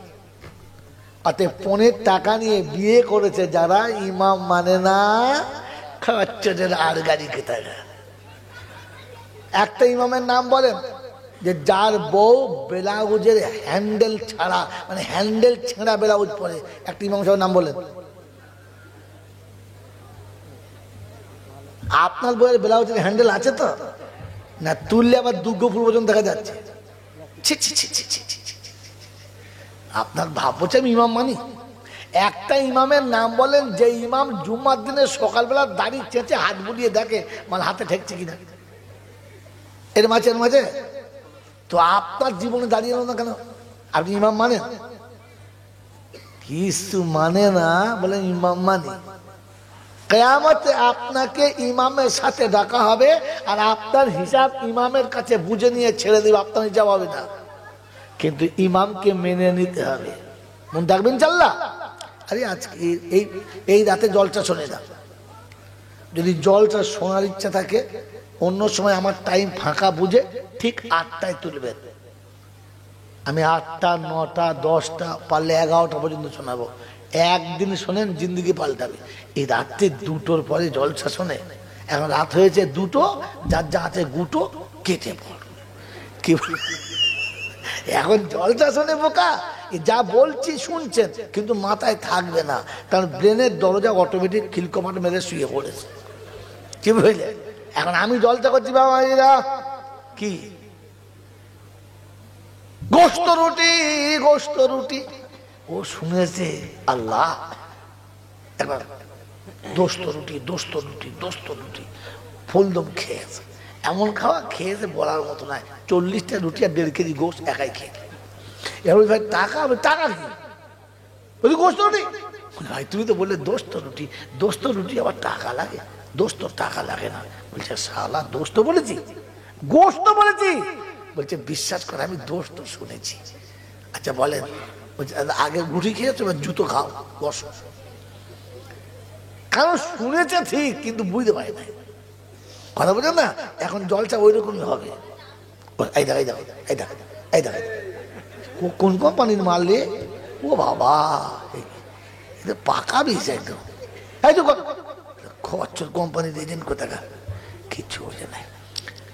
অতএব পণের টাকা নিয়ে বিয়ে করেছে যারা, ইমাম মানে না, খচ্চরের আর গাড়ি কে টাকা। একটা ইমামের নাম বলেন যে যার বউ ব্লাউজের হ্যান্ডেল ছাড়া, মানে হ্যান্ডেল ছেঁড়া ব্লাউজ পরে, একটা ইমাম সাহেবের নাম বলেন। আপনার বউয়ের ব্লাউজের হ্যান্ডেল আছে তো না? তুললে আবার দুর্গপুর পর্যন্ত দেখা যাচ্ছে। আপনার ভাব হচ্ছে আমি ইমাম মানি? একটা ইমামের নাম বলেন যে ইমাম জুম্মার দিনে সকালবেলা দাড়ি চেঁচে হাত বুলিয়ে দেখে মানে হাতে ঠেকছে কিনা, এর মাঝে তো আপনার জীবনে দাঁড়িয়ে এলো না কেন? আপনি ইমাম মানেন? কিছু মানে না, বলেন ইমাম মানি। কিয়ামতে আপনাকে ইমামের সাথে ডাকা হবে আর আপনার হিসাব ইমামের কাছে বুঝে নিয়ে ছেড়ে দেবে, আপনার হিসাব হবে না। কিন্তু ইমামকে মেনে নিতে হবে। মন থাকবেন চাল্লা? আরে আজকে এই রাতে জলটা শোনে না, যদি জলটা শোনার ইচ্ছা থাকে অন্য সময় আমার টাইম ফাঁকা বুঝে ঠিক 8টায় তুলবেন। আমি 8টা, 9টা, 10টা, পারলে 11টা পর্যন্ত শোনাবো। একদিন শোনেন জিন্দিগি পাল্টাবে। এই রাত্রে 2টোর পরে জলসা শোনে, এখন রাত হয়েছে 2টো, যার যা আছে গুটো কেটে পড়। কি এখন জলসা শোনে বোকা, যা বলছি শুনছেন কিন্তু মাথায় থাকবে না, কারণ ব্রেনের দরজা অটোমেটিক খিলকমাট মেরে শুয়ে পড়েছে। কি বুঝলে? এখন আমি জলসা করছি বাবা, কি গোস্ত রুটি ও শুনেছে আল্লাহ, এবার দোস্ত রুটি ফুলদম খেয়েছে, এমন খাওয়া খেয়েছে বলার মতো নয়। 40টা রুটি আর 1.5 কেজি গোস্ত একাই খেয়ে। এবার ভাই টাকা কি বলি? গোস্ত রুটি। ভাই তুমি তো বললে দোস্ত রুটি আবার টাকা লাগে? দোস্ত টাকা লাগে না। বলছে শালা দোস্ত বলেছি, গোস্ত বলেছি। বলছে বিশ্বাস করে আমি দোস্ত শুনেছি। আচ্ছা বলেন, আগে রুটি খেয়েছো জুতো খাও, বসো। কারণ শুনেছে ঠিক কিন্তু বুঝতে পারে না, কথা বোঝেন না? এখন জলটা ওই রকমই হবে। এই দেখ কোন কোম্পানির মাল রে? ও বাবা, এটা পাকা বিষ একদম। এই তো খচ্চর কোম্পানির এজেন্ট কোথাকার, কিচ্ছু বোঝে নাই।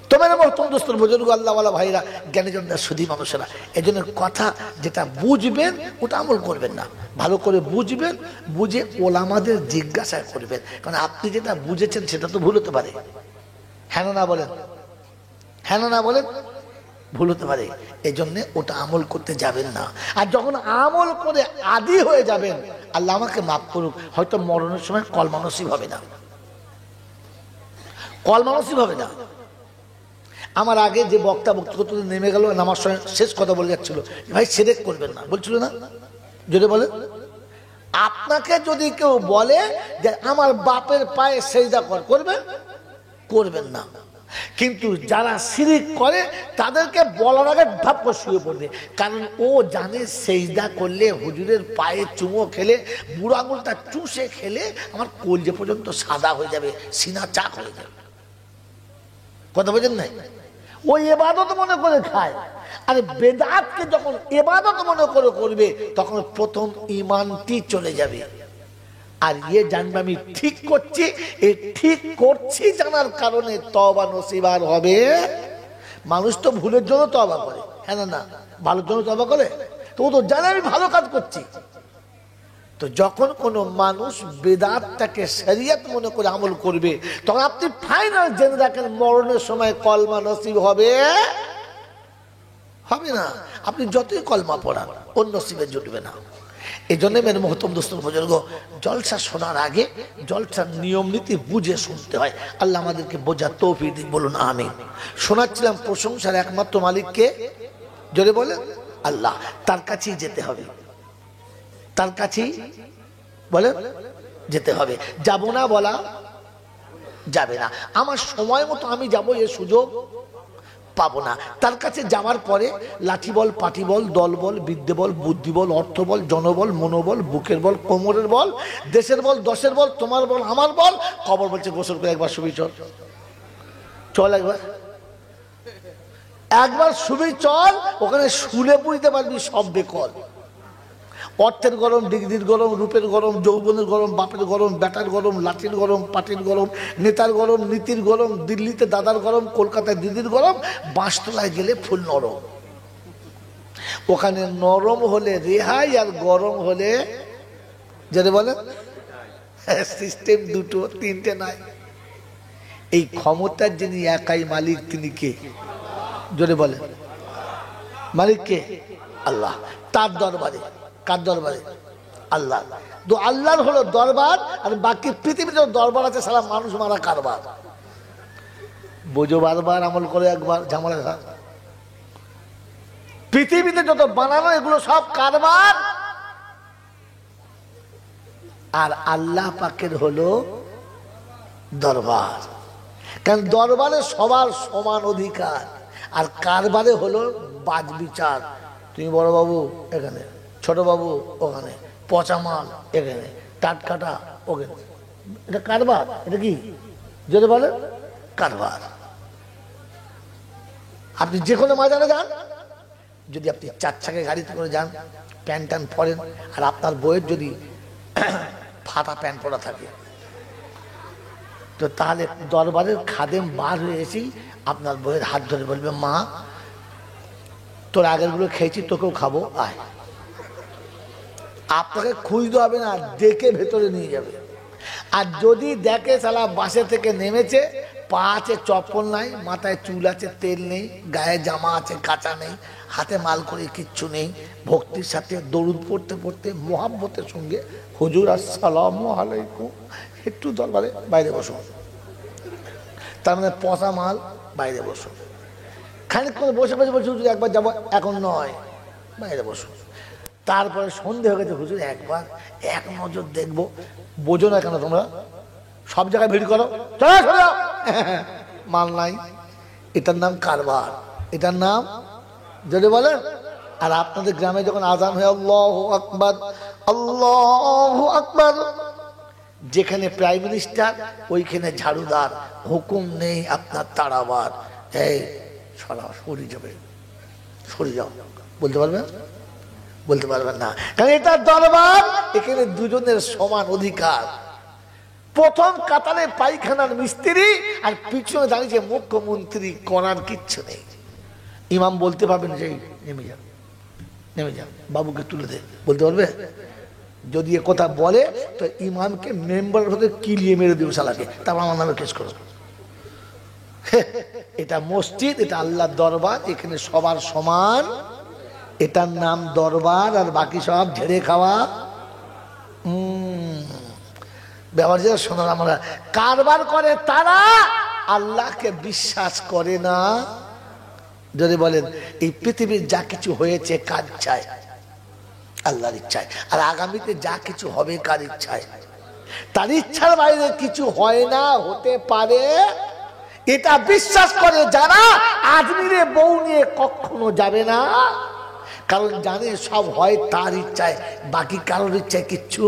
তোমার দোস্তর বুজুর্গ আল্লাহওয়ালা ভাইরা, জ্ঞানীজনরা, সুধী মানুষেরা, এই জন্য কথা যেটা বুঝবেন ওটা আমল করবেন না, ভালো করে বুঝবেন, বুঝে ওলামাদের জিজ্ঞাসা করবেন। কারণ আপনি যেটা বুঝেছেন সেটা তো ভুল হতে পারে। হ্যাঁ না বলেন? ভুল হতে পারে। এই জন্য ওটা আমল করতে যাবেন না। আর যখন আমল করে আদি হয়ে যাবেন, আল্লাহ আমাকে মাফ করুক, হয়তো মরণের সময় কলমা নসিব হবে না। আমার আগে যে বক্তব্য নেমে গেল, নামার সময় শেষ কথা বলে যাচ্ছিল, ভাই শিরক করবেন না বলছিল না? যদি বলে আপনাকে যদি কেউ বলে যে আমার বাপের পায়ে সেজদা করবেন না, কিন্তু যারা শিরক করে তাদেরকে বলার আগে ধাপ করে শুয়ে পড়বে। কারণ ও জানে সেজদা করলে, হুজুরের পায়ে চুমো খেলে, বুড়ো আঙুলটা চুষে খেলে আমার কলজে পর্যন্ত সাদা হয়ে যাবে, সিনা চাক হয়ে যাবে। কথা বোঝেন নাই? ওই ইবাদত মনে করে খায়। আর বেদাতকে যখন ইবাদত মনে করে করবে তখন প্রথম ঈমানটি চলে যাবে। আর জানবে আমি ঠিক করছি, এই ঠিক করছি জানার কারণে তওবা নসিব আর হবে। মানুষ তো ভুলের জন্য তওবা করে, হ্যাঁ না? ভালোর জন্য তওবা করে তো? ও তো জানে আমি ভালো কাজ করছি, তো যখন কোনো মানুষ বেদাতটাকে শরিয়ত মনে করে আমল করবে, তখন আপনি ফাইনাল জেনে রাখেন মরণের সময় কলমা নসিব হবে হবে না। আপনি যতই কলমা পড়ান ওর নসিবে জুটবে না। এই জন্য মেরে মহতম দোস্ত বুজুর্গ, জলসা শোনার আগে জলসার নিয়ম নীতি বুঝে শুনতে হয়। আল্লাহ আমাদেরকে বোঝার তৌফিক দিক, বলুন আমিন। শোনাচ্ছিলাম প্রশংসার একমাত্র মালিককে, জোরে বলেন আল্লাহ। তার কাছেই যেতে হবে, তার কাছেই বলে যেতে হবে। যাব না বলা যাবে না। আমার সময় মতো আমি যাব এ সুযোগ পাবো না। তার কাছে যাওয়ার পরে লাঠি বল, পাটি বল, দল বল, বিদ্যে বল, বুদ্ধি বল, অর্থ বল, জনবল, মনোবল, বুকের বল, কোমরের বল, দেশের বল, দশের বল, তোমার বল, আমার বল। খবর বলছে গোসল করে একবার শুবি চল, চল একবার শুবি চল। ওখানে শুলে বুঝতে পারবি সব বেকল। অর্থের গরম, ডিগ্রির গরম, রূপের গরম, যৌবনের গরম, বাপের গরম, বেটার গরম, লাঠির গরম, পাটির গরম, নেতার গরম, নীতির গরম, দিল্লিতে দাদার গরম, কলকাতায় দিদির গরম, বাঁশতলায় গেলে ফুল নরম। ওখানে নরম হলে রেহাই, আর গরম হলে যেটা বলে সিস্টেম দুটো তিনটে নাই। এই ক্ষমতার যিনি একাই মালিক, তিনি কে? জোরে বলে মালিক কে? আল্লাহ। তার দরবারে, কার দরবারে? আল্লাহ। তো আল্লাহর হলো দরবার, আর বাকি পৃথিবীতে দরবার আছে সারা মানুষ মারা কারবার। বোঝো, বারবার আমল করে একবার ঝামেলা। পৃথিবীতে যত বানানো এগুলো সব কারবার, আর আল্লাহ পাকের হলো দরবার। কারণ দরবারে সবার সমান অধিকার, আর কারবারে হলো বাজ বিচার। তুমি বড় বাবু এখানে, ছোট বাবু ওখানে, পচা মাল এখানে, টাটকাটা ওখানে। এটা কারবার। এটা কি যদি বলে কারবার। আপনি যে কোনো বাজারে যান, যদি আপনি 4 চাকায় গাড়িতে করে যান, প্যান্ট ট্যান্ট পরেন, আর আপনার বইয়ের যদি ফাটা প্যান্ট পরা থাকে, তো তাহলে দরবারের খাদেম বার হয়ে এসেই আপনার বইয়ের হাত ধরে বলবে, মা তোর আগেরগুলো খেয়েছি, তোকেও খাবো, আয়। আপনাকে খুঁজতে হবে না, ডেকে ভেতরে নিয়ে যাবে। আর যদি দেখে সালা বাসে থেকে নেমেছে, পা আছে চপ্পল নাই, মাথায় চুল আছে তেল নেই, গায়ে জামা আছে কাঁচা নেই, হাতে মাল করে কিচ্ছু নেই, ভক্তির সাথে দরুদ পড়তে পড়তে মোহাব্বতের সঙ্গে, হুজুর আসসালামু আলাইকুম, একটু দরবারে বাইরে বসো। তার মানে পচা মাল, বাইরে বসো। খানিকক্ষণ বসে বসে বলছি, হুজুর একবার যাবো, এখন নয়, বাইরে বসো। তারপরে সন্ধে হয়ে গেছে, হুজুর একবার এক নজর দেখবো। বোঝো না কেন তোমরা? সব জায়গায় ভিড় করো, চলো মাল নাই। এটার নাম কারবার, এটার নাম যদি বলেন। আর আপনাদের গ্রামে যখন আজান হয় আল্লাহু আকবার, আল্লাহু আকবার, যেখানে প্রাইম মিনিস্টার ওইখানে ঝাড়ুদার, হুকুম নেই আপনার তাড়াবার, এই সরে যাবে, সরে যাও। বলতে পারবেন? বলতে পারবেন না, কারণ এটা দরবার। এখানে দুজনের সমান অধিকার। প্রথম কাতারে পায়খানার মিস্ত্রি, আর পিছনে দাঁড়িয়েছে মুখ্যমন্ত্রী, করার কিচ্ছু নেই। ইমাম বলতে পারবেন যে নেমে যান, নেমে যান, বাবুকে তুলে দে, বলতে পারবে? যদি এ কথা বলে তো ইমামকে মেম্বার হতে কিলিয়ে মেরে দেবো শালাকে, তারপর আমার নামে কেস করো। এটা মসজিদ, এটা আল্লাহর দরবার, এখানে সবার সমান। এটার নাম দরবার, আর বাকি সব ঝেড়ে খাওয়া। ব্যবহার শোনার, আমরা কারবার করে তারা আল্লাহকে বিশ্বাস করে না। যদি বলেন এই পৃথিবীর যা কিছু হয়েছে কার ইচ্ছায়? আল্লাহর ইচ্ছায়। আর আগামীতে যা কিছু হবে কার ইচ্ছায়? তার ইচ্ছার বাইরে কিছু হয় না, হতে পারে। এটা বিশ্বাস করে যারা আজমিরে বউ নিয়ে কখনো যাবে না, কারণ জানে সব হয় তার ইচ্ছায়, বাকি কারোর ইচ্ছায় কিচ্ছু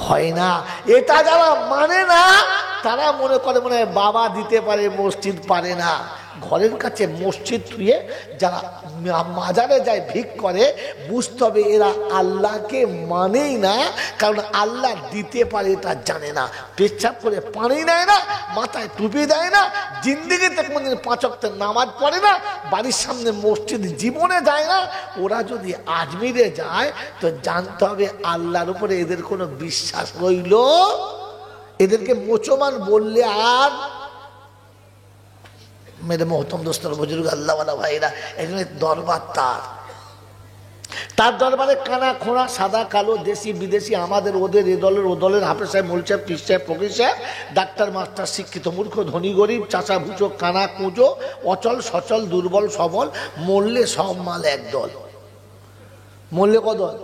হয় না। এটা যারা মানে না, তারা মনে করে মনে হয় বাবা দিতে পারে, মসজিদ পারে না। ঘরের কাছে মসজিদ থুয়ে যারা মাজারে যায় ভিক করে, বুঝতে হবে এরা আল্লাহকে মানেই না, কারণ আল্লাহ দিতে পারে এটা জানে না। পেচ্ছাপ করে পানি নেয় না, মাথায় টুপি দেয় না, জিন্দিগিতে কোনদিন 5 ওয়াক্তের নামাজ পড়ে না, বাড়ির সামনে মসজিদ জীবনে যায় না। ওরা যদি আজমিরে যায় তো জানতে হবে আল্লাহর উপরে এদের কোনো বিশ্বাস রইল। এদেরকে মুসলমান বললে আর মেরে মোহতম দোস্তর বুজুর্গ আল্লাহওয়ালা ভাইরা, এখানে দরবার তার দরবারে কানা খোঁড়া, সাদা কালো, দেশি বিদেশি, আমাদের ওদের, এ দলের ও দলের, হাফেজ সাহেব, মৌলভী সাহেব, পীর সাহেব, ফকির সাহেব, ডাক্তার মাস্টার, শিক্ষিত মূর্খ, ধনী গরিব, চাষা ভুচো, কানা কুঁজো, অচল সচল, দুর্বল সবল, মরলে সব মাল একদল। মরলে কদল?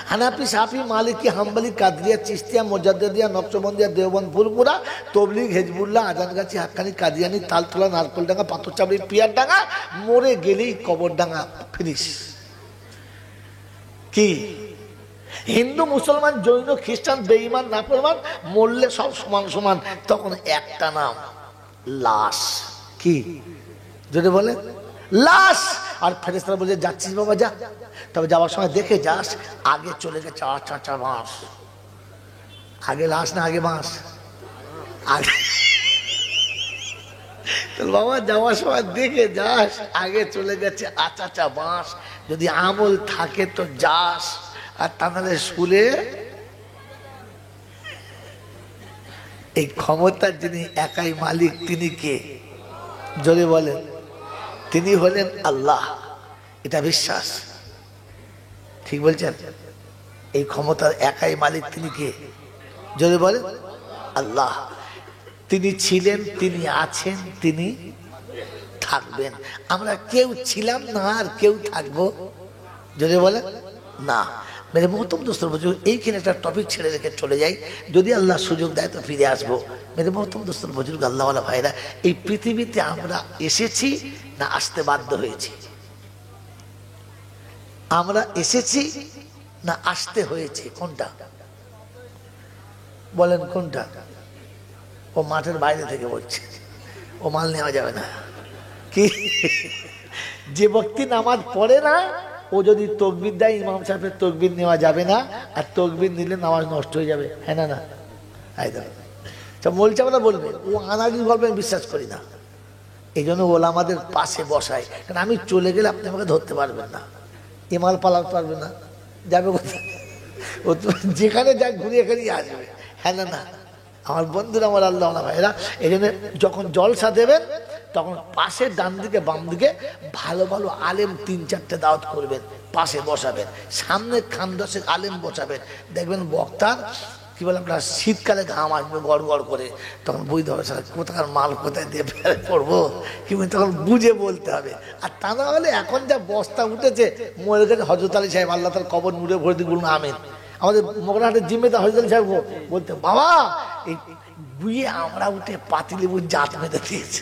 হানাফি, সাফি, মালিকি, হাম্বলি, কাদরিয়া, চিশতিয়া, মুজাদ্দিদিয়া, নকশবন্দিয়া, দেওবন্দ, ফুলপুরা, তবলিগ, হেজবুল্লাহ, আজানগাছি, হাক্কানি, কাদিয়ানি, তালতলা, নারকলডাঙ্গা, পাথরচাবড়ি, পিয়ারডাঙ্গা, মরে গেলেই কবরডাঙ্গা, ফিনিশ। কি হিন্দু, মুসলমান, জৈন, খ্রিস্টান, বেঈমান, নাফরমান, মরলে সব সমান সমান, তখন একটা নাম, লাশ। কি যদি বলে? লাশ। আর ফেরেশতারা বলে যাচ্ছিস বাবা যা, তবে যাওয়ার সময় দেখে যাস আগে চলে গেছে 4 মাস। আগে লাশ না আগে মাস? আগে। বাবা যাওয়ার সময় দেখে যাস আগে চলে গেছে 4 মাস। যদি আমল থাকে তো যাস, আর তা নাহলে স্কুলে। এই ক্ষমতার যিনি একাই মালিক তিনি কে? জোরে বলেন। তিনি হলেন আল্লাহ। এটা বিশ্বাস? ঠিক বলছেন? এই ক্ষমতার একাই মালিক তিনি কে? জোরে বলেন। আল্লাহ। তিনি ছিলেন, তিনি আছেন, তিনি থাকবেন। আমরা কেউ ছিলাম না আর কেউ থাকবো? জোরে বলেন না। মেরে মোহতম দোস্তর বুজুর্গ, এইখানে একটা টপিক ছেড়ে রেখে চলে যাই, যদি আল্লাহ সুযোগ দেয় তো ফিরে আসবো। মেরে মোহতম দোস্তর বুজুর্গ আল্লাহওয়ালা ভাইরা, এই পৃথিবীতে আমরা এসেছি না আসতে বাধ্য হয়েছি? আমরা এসেছি না আসতে হয়েছে? কোনটা বলেন? কোনটা? ও মাঠের বাইরে থেকে বলছে, ও মাল নেওয়া যাবে না। কি যে ব্যক্তি নামাজ পড়ে না ও যদি তকবির দেয়, ইমাম সাহেবের তকবির নেওয়া যাবে না, আর তকবির নিলে নামাজ নষ্ট হয়ে যাবে। হ্যাঁ না? না বলছে, আমরা বলবেন ও আনাগির গল্পে আমি বিশ্বাস করি না। এই জন্য ওলা আমাদের পাশে বসায়, কারণ আমি চলে গেলে আপনি আমাকে ধরতে পারবেন না, এমাল পালাতে পারবে না, যাবে কোথায়? ও তো যেখানে যাক ঘুরে এখানেই আসবে। হ্যাঁ না? না আমার বন্ধুরা, আমার আল্লাহ ভাইরা, এই জন্য যখন জলসা দেবেন তখন পাশে ডান দিকে বাম দিকে ভালো ভালো আলেম 3-4টে দাওয়াত করবেন, পাশে বসাবেন, সামনে খান 10 আলেম বসাবেন। দেখবেন বক্তার কি বলে, আপনার শীতকালে ঘাম আসবে গড় গড় করে, তখন বুঝতে হবে স্যার কোথাকার মাল কোথায় দিয়ে ফেলে করবো, কিন্তু তখন বুঝে বলতে হবে। আর তা না হলে এখন যা বস্তা উঠেছে, মরে গেছে হযরত আলী সাহেব, আল্লাহ তার কবর নূরে ভরে দিয়ে বলুন আমিন। আমাদের মোগরাহাটের জিম্মেদার হযরত আলী সাহেব বলতে, বাবা এই বুয়ে আমরা উঠে পাতিলেবুর জাত মেতে দিয়েছে।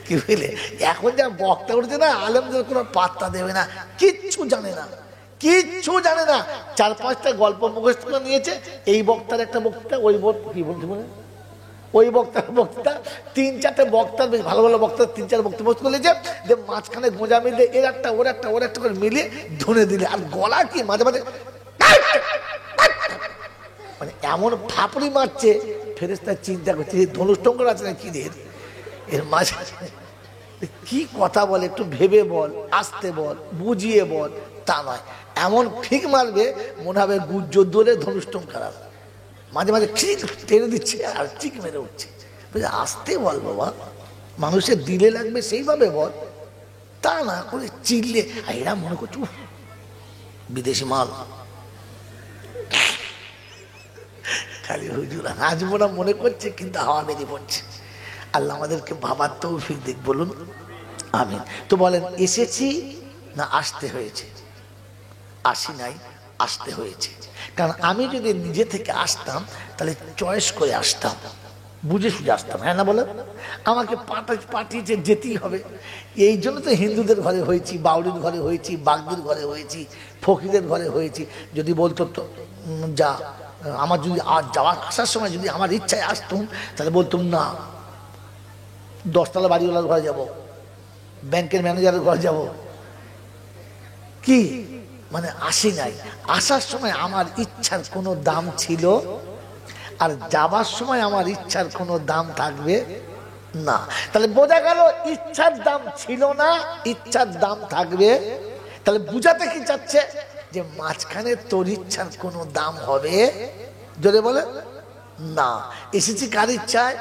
কি বুঝলে, এখন যা বক্তা উঠেছে না, আলেমদের কোনো পাত্তা দেবে না, কিচ্ছু জানে না, কিচ্ছু জানে না। 4-5টা গল্প মুখস্থ করে নিয়েছে। এই বক্তার একটা বক্তা, ওই কি বলছে মনে, ওই বক্তার বক্তা, 3-4টে বক্তার, বেশ ভালো ভালো বক্তার 3-4 বক্তা মুখস্থ করে নিয়েছে, যে মাঝখানে গোঁজা মিলে এর একটা ওর একটা ওর একটা করে মিলিয়ে ধরে দিলে, আর গলা কি মাঝে মাঝে মানে এমন ফাপড়ি মারছে, ফেরেশতা চিন্তা করছে ধনুষ্টঙ্কর আছে না কি এর মাঝে কি কথা বলে, একটু ভেবে বল, আসতে বল, বুঝিয়ে বল। তা নয়, এমন ঠিক মারবে মনে হবে গুজ্জ দোলে ধনুষ্টঙ্কর। মাঝে মাঝে ঠিক টেনে দিচ্ছে আর ঠিক মেরে উঠছে। আসতে বল বাবা, মানুষের দিলে লাগবে সেইভাবে বল, তা না করে চিল্লে। আর এরা মনে করছে বিদেশি মাল, খালি হুজুর হাজবো না মনে করছে, কিন্তু হাওয়া বেরিয়ে পড়ছে। আল্লাহ আমাদেরকে ভাবার তৌফিক দিক, বলুন আমিন। তো বলেন, এসেছি না আসতে হয়েছে? আসি নাই, আসতে হয়েছে। কারণ আমি যদি নিজে থেকে আসতাম তাহলে চয়েস করে আসতাম, বুঝে সুঝে আসতাম। হ্যাঁ না বলেন? আমাকে পাঠিয়েছে, যেতেই হবে। এই জন্য তো হিন্দুদের ঘরে হয়েছি, বাউরির ঘরে হয়েছি, বাগদির ঘরে হয়েছি, ফকিরের ঘরে হয়েছি। যদি বলতো তো যা, আমার যদি আজ যাওয়ার আসার সময় যদি আমার ইচ্ছায় আসতুম, তাহলে বলতুম না, 10 তলা বাড়িওয়ালার ঘরে যাব, ব্যাংকের ম্যানেজারের ঘরে যাব, কি মানে আসি নাই। আসার সময় আমার ইচ্ছার কোনো দাম ছিল, আর যাবার সময় আমার ইচ্ছার কোনো দাম থাকবে না। তাহলে বোঝা গেল ইচ্ছার দাম ছিল না, ইচ্ছার দাম থাকবে। তাহলে বুঝাতে কি চাচ্ছে যে মাঝখানে তোর ইচ্ছার কোনো দাম হবে? যদি বলে না, এসেছি কার ইচ্ছায়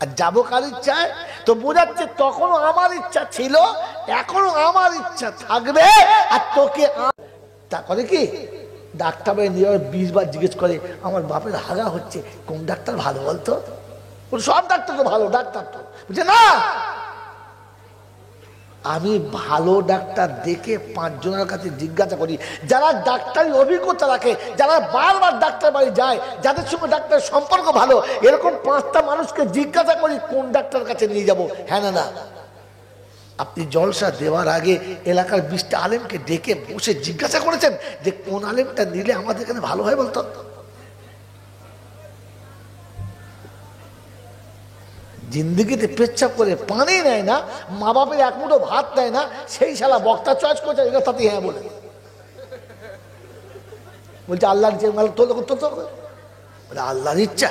আর যাবো কার ইচ্ছায়, তো বোঝাচ্ছে তখনও আমার ইচ্ছা ছিল, এখনো আমার ইচ্ছা থাকবে। আর তোকে তা করে কি ডাক্তার 20 বার জিজ্ঞেস করে আমার বাপের হাগা হচ্ছে, কোন ডাক্তার ভালো বলতো? সব ডাক্তার তো ভালো ডাক্তার, তো বুঝছে না। আমি ভালো ডাক্তার দেখে 5 জনের কাছে জিজ্ঞাসা করি, যারা ডাক্তারি অভিজ্ঞতা রাখে, যারা বারবার ডাক্তার বাড়ি যায়, যাদের সঙ্গে ডাক্তার সম্পর্ক ভালো, এরকম 5টা মানুষকে জিজ্ঞাসা করি কোন ডাক্তার কাছে নিয়ে যাব। হ্যাঁ না না, আপনি জলসা দেওয়ার আগে এলাকার 20টা আলেমকে ডেকে বসে জিজ্ঞাসা করেছেন যে কোন আলেমটা নিলে আমাদের এখানে ভালো হয় বলতো? জিন্দগিতে পেচ্ছাপ করে পানি নেয় না, মা বাপের এক মুঠো ভাত দেয় না, সেই শালা বক্তা চয়েস করছে, এটা তাতে হ্যাঁ বলে বলছে আল্লাহর ইচ্ছা। বলে আল্লাহর ইচ্ছা,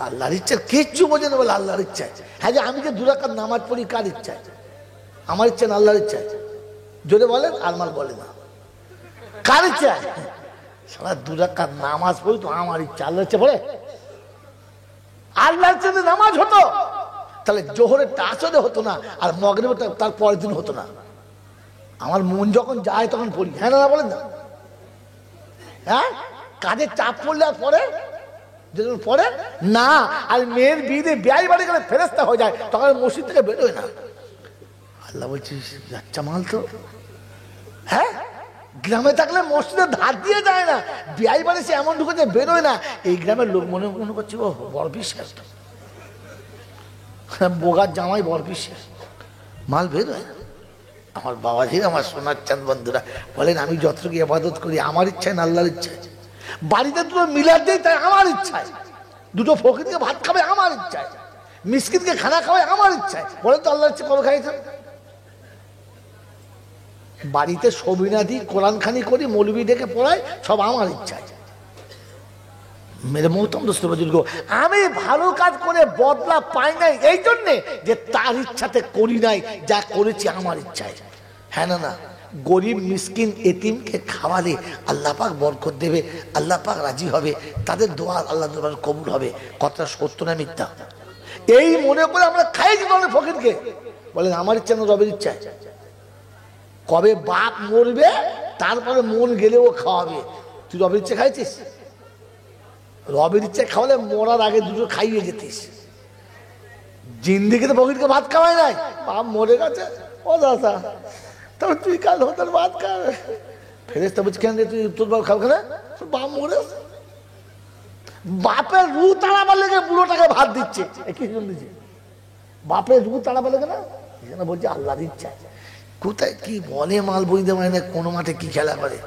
আল্লাহর ইচ্ছা কিচ্ছু বোঝে না, বলে আল্লাহর ইচ্ছা। হ্যাঁ, যে আমি যে 2 রাকাত নামাজ পড়ি কার ইচ্ছা? আমার ইচ্ছা না আল্লাহর ইচ্ছা? যদি বলেন আর মাল বলে না, কার ইচ্ছা? সারা 2 রাকাত নামাজ পড়ি তো আমার ইচ্ছা, আল্লাহর ইচ্ছা বলে? আল্লাহর ইচ্ছা নামাজ হতো তাহলে জোহরের টাচও হতো না, আর মাগরিবের তার পরের দিন হতো না। আমার মন যখন যায় তখন পড়ি, হ্যাঁ না বলেন না? হ্যাঁ, কাজে চাপ পড়লে আর পরে পরে না। আর মেয়ের বিয়ে বিয়ে বাড়ি গেলে ফেরেস্তা হয়ে যায়, তখন মসজিদ থেকে বেরোয় না। আল্লাহ বলছিস আচ্ছা মাল তো। হ্যাঁ, গ্রামে থাকলে মসজিদের ধার দিয়ে যায় না, বিয়ে বাড়ি সে এমন ঢুকে যে বেরোয় না। এই গ্রামের লোক মনে মনে করছে ও বড় বিশ্বাস, বোগার জামাই বড় বিশ্বাস, মাল বেরোয় না। আমার বাবাজি, আমার সোনার চাঁদ বন্ধুরা বলেন, আমি যতটুকু ইবাদত করি আমার ইচ্ছায় না আল্লাহর ইচ্ছায়? বাড়িতে 2টো মিলাদ দেয় তাই আমার ইচ্ছায়, 2টো ফকিরকে ভাত খাবে আমার ইচ্ছায়, মিসকিনকে খানা খাবে আমার ইচ্ছায়। বলেন তো আল্লাহর ইচ্ছে কবে খাইছেন? বাড়িতে সবিনা দিই, কোরআন খানি করি, মৌলবি ডেকে পড়াই, সব আমার ইচ্ছায়। মেরে মহতম দোস্ত বুজুর্গ, আমি ভালো কাজ করে বদলা পাই নাই এই জন্যে যে তার ইচ্ছাতে করি নাই, যা করেছি আমার ইচ্ছায়। হ্যাঁ না না, গরিব মিসকিন এতিমকে খাওয়ালে আল্লাহ পাক বরকত দেবে, আল্লাহ পাক রাজি হবে, তাদের দোয়া আল্লাহ দরবারে কবুল হবে। কথা সত্য না মিথ্যা? এই মনে করে আমরা খাইছি বলে ফকিরকে। বলেন আমার ইচ্ছা না রবের ইচ্ছা? কবে বাপ মরবে তারপরে মন গেলে ও খাওয়াবে, তুই রবের ইচ্ছা খাইছিস? রবের ইচ্ছা খাওয়ালে মরার আগে 2টো খাইয়ে যেতিস। জিন্দিগিতে ফকিরকে ভাত খাওয়াই নাই, বাপ মরে গেছে, ও দাদা তবে তুই কাল হোটেল ভাত খাবে। ফেরেশতা বলছে কেন তুই তোর বাপ খাবে না? বাপ মরে, বাপের রু তাড়াবার লেগে বুড়োটাকে ভাত দিচ্ছে। কি দিচ্ছে? বাপের রু তাড়াবার লেগে না, এখানে বলছে আল্লাহর ইচ্ছা। কোথায় কি বলে মাল বইতে পারে না, কোনো মাঠে কি খেলা করে।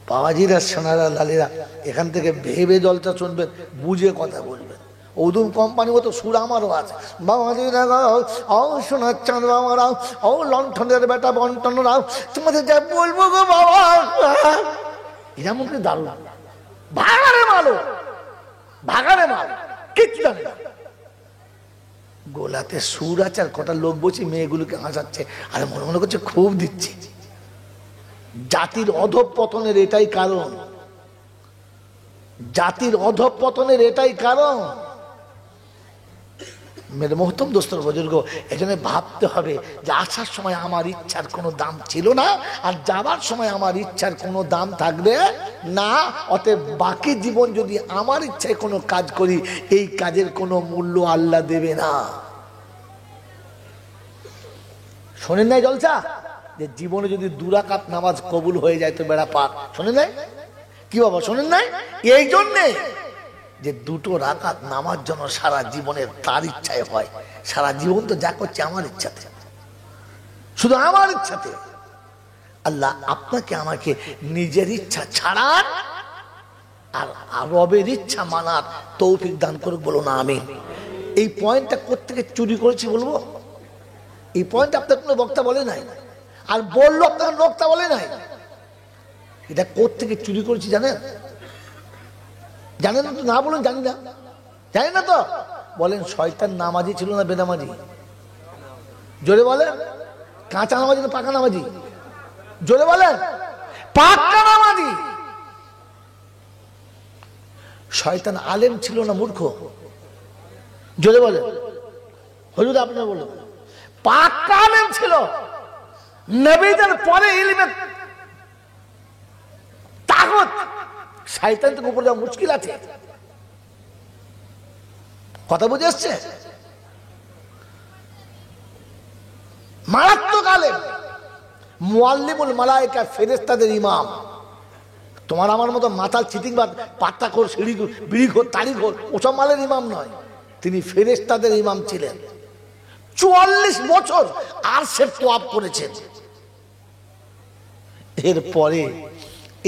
বাবাজিরা, সোনারা, লালেরা, এখান থেকে ভেবে জলটা শুনবেন, বুঝে কথা বলবেন। ওদুম কোম্পানি মতো সুর আমারও আছে। বাবাজিরা ও সোনার চাঁদ বাবারাও, ও লণ্ঠনের বেটা বন্টনরাও, তোমাদের যা বলবো গো বাবা, এরা মুখে দারুণ ভাগারে মালো, ভাগারে মাল, কিচ্ছু জানে না। গোলাতে সুর আছে, আর কটা লোক বসে মেয়েগুলোকে হাসাচ্ছে, আর মনে মনে করছে খুব দিচ্ছে। জাতির অধঃপতনের এটাই কারণ, জাতির অধঃপতনের এটাই কারণ। মেরে মহতম দোস্তর বুজুর্গ, এজন্য ভাবতে হবে যে আসার সময় আমার ইচ্ছার কোনো দাম ছিল না, আর যাবার সময় আমার ইচ্ছার কোনো দাম থাকবে না। অতএব বাকি জীবন যদি আমার ইচ্ছায় কোনো কাজ করি, এই কাজের কোনো মূল্য আল্লাহ দেবে না। শোনেন নাই জলসা যে জীবনে যদি 2 রাকাত নামাজ কবুল হয়ে যায় তো বেড়া পাক? শোনেন নাই কি বাবা? শোনেন নাই? এই জন্যে যে 2টো রাকাত নামাজ যেন সারা জীবনের তার ইচ্ছায় হয়। সারা জীবন তো যা করছে আমার ইচ্ছাতে, শুধু আমার ইচ্ছাতে। আল্লাহ আপনাকে আমাকে নিজের ইচ্ছা ছাড়ার আর রবের ইচ্ছা মানার তৌফিক দান করুক, বলো না আমিন। এই পয়েন্টটা কোত্থেকে চুরি করেছি বলবো? এই পয়েন্ট আপনার কোনো বক্তা বলে নাই, আর বললো আপনার বক্তা বলে নাই। এটা কোত্থেকে চুরি করেছি জানেন? জানেন না তো? না বলুন জানি না, জানি না তো বলেন। শয়তান নামাজি ছিল না বেনামাজি? জোরে বলেন। কাঁচা নামাজি না পাকা নামাজি? জোরে বলেন। পাকা নামাজি। শয়তান আলেম ছিল না মূর্খ? জোরে বলেন। হুজুর আপনার বলুন। পাকা আলেম ছিল। নবীদের পরে ইলমের তাকত, শয়তান থেকে উপরে যাওয়া মুশকিল আছে। কথা বুঝে আসছে? মারাত্মক আলেম, মুআল্লিমুল মালায়েকা, ফেরেশতাদের ইমাম। তোমার আমার মতো মাতাল চিটিংবাজ, পাত্তাখোর, সিঁড়িখোর, বিড়িখোর, তাড়িখোর ওসব মালের ইমাম নয়। তিনি ফেরেশতাদের ইমাম ছিলেন। ৪৪ বছর আরশের তোয়াব করেছেন।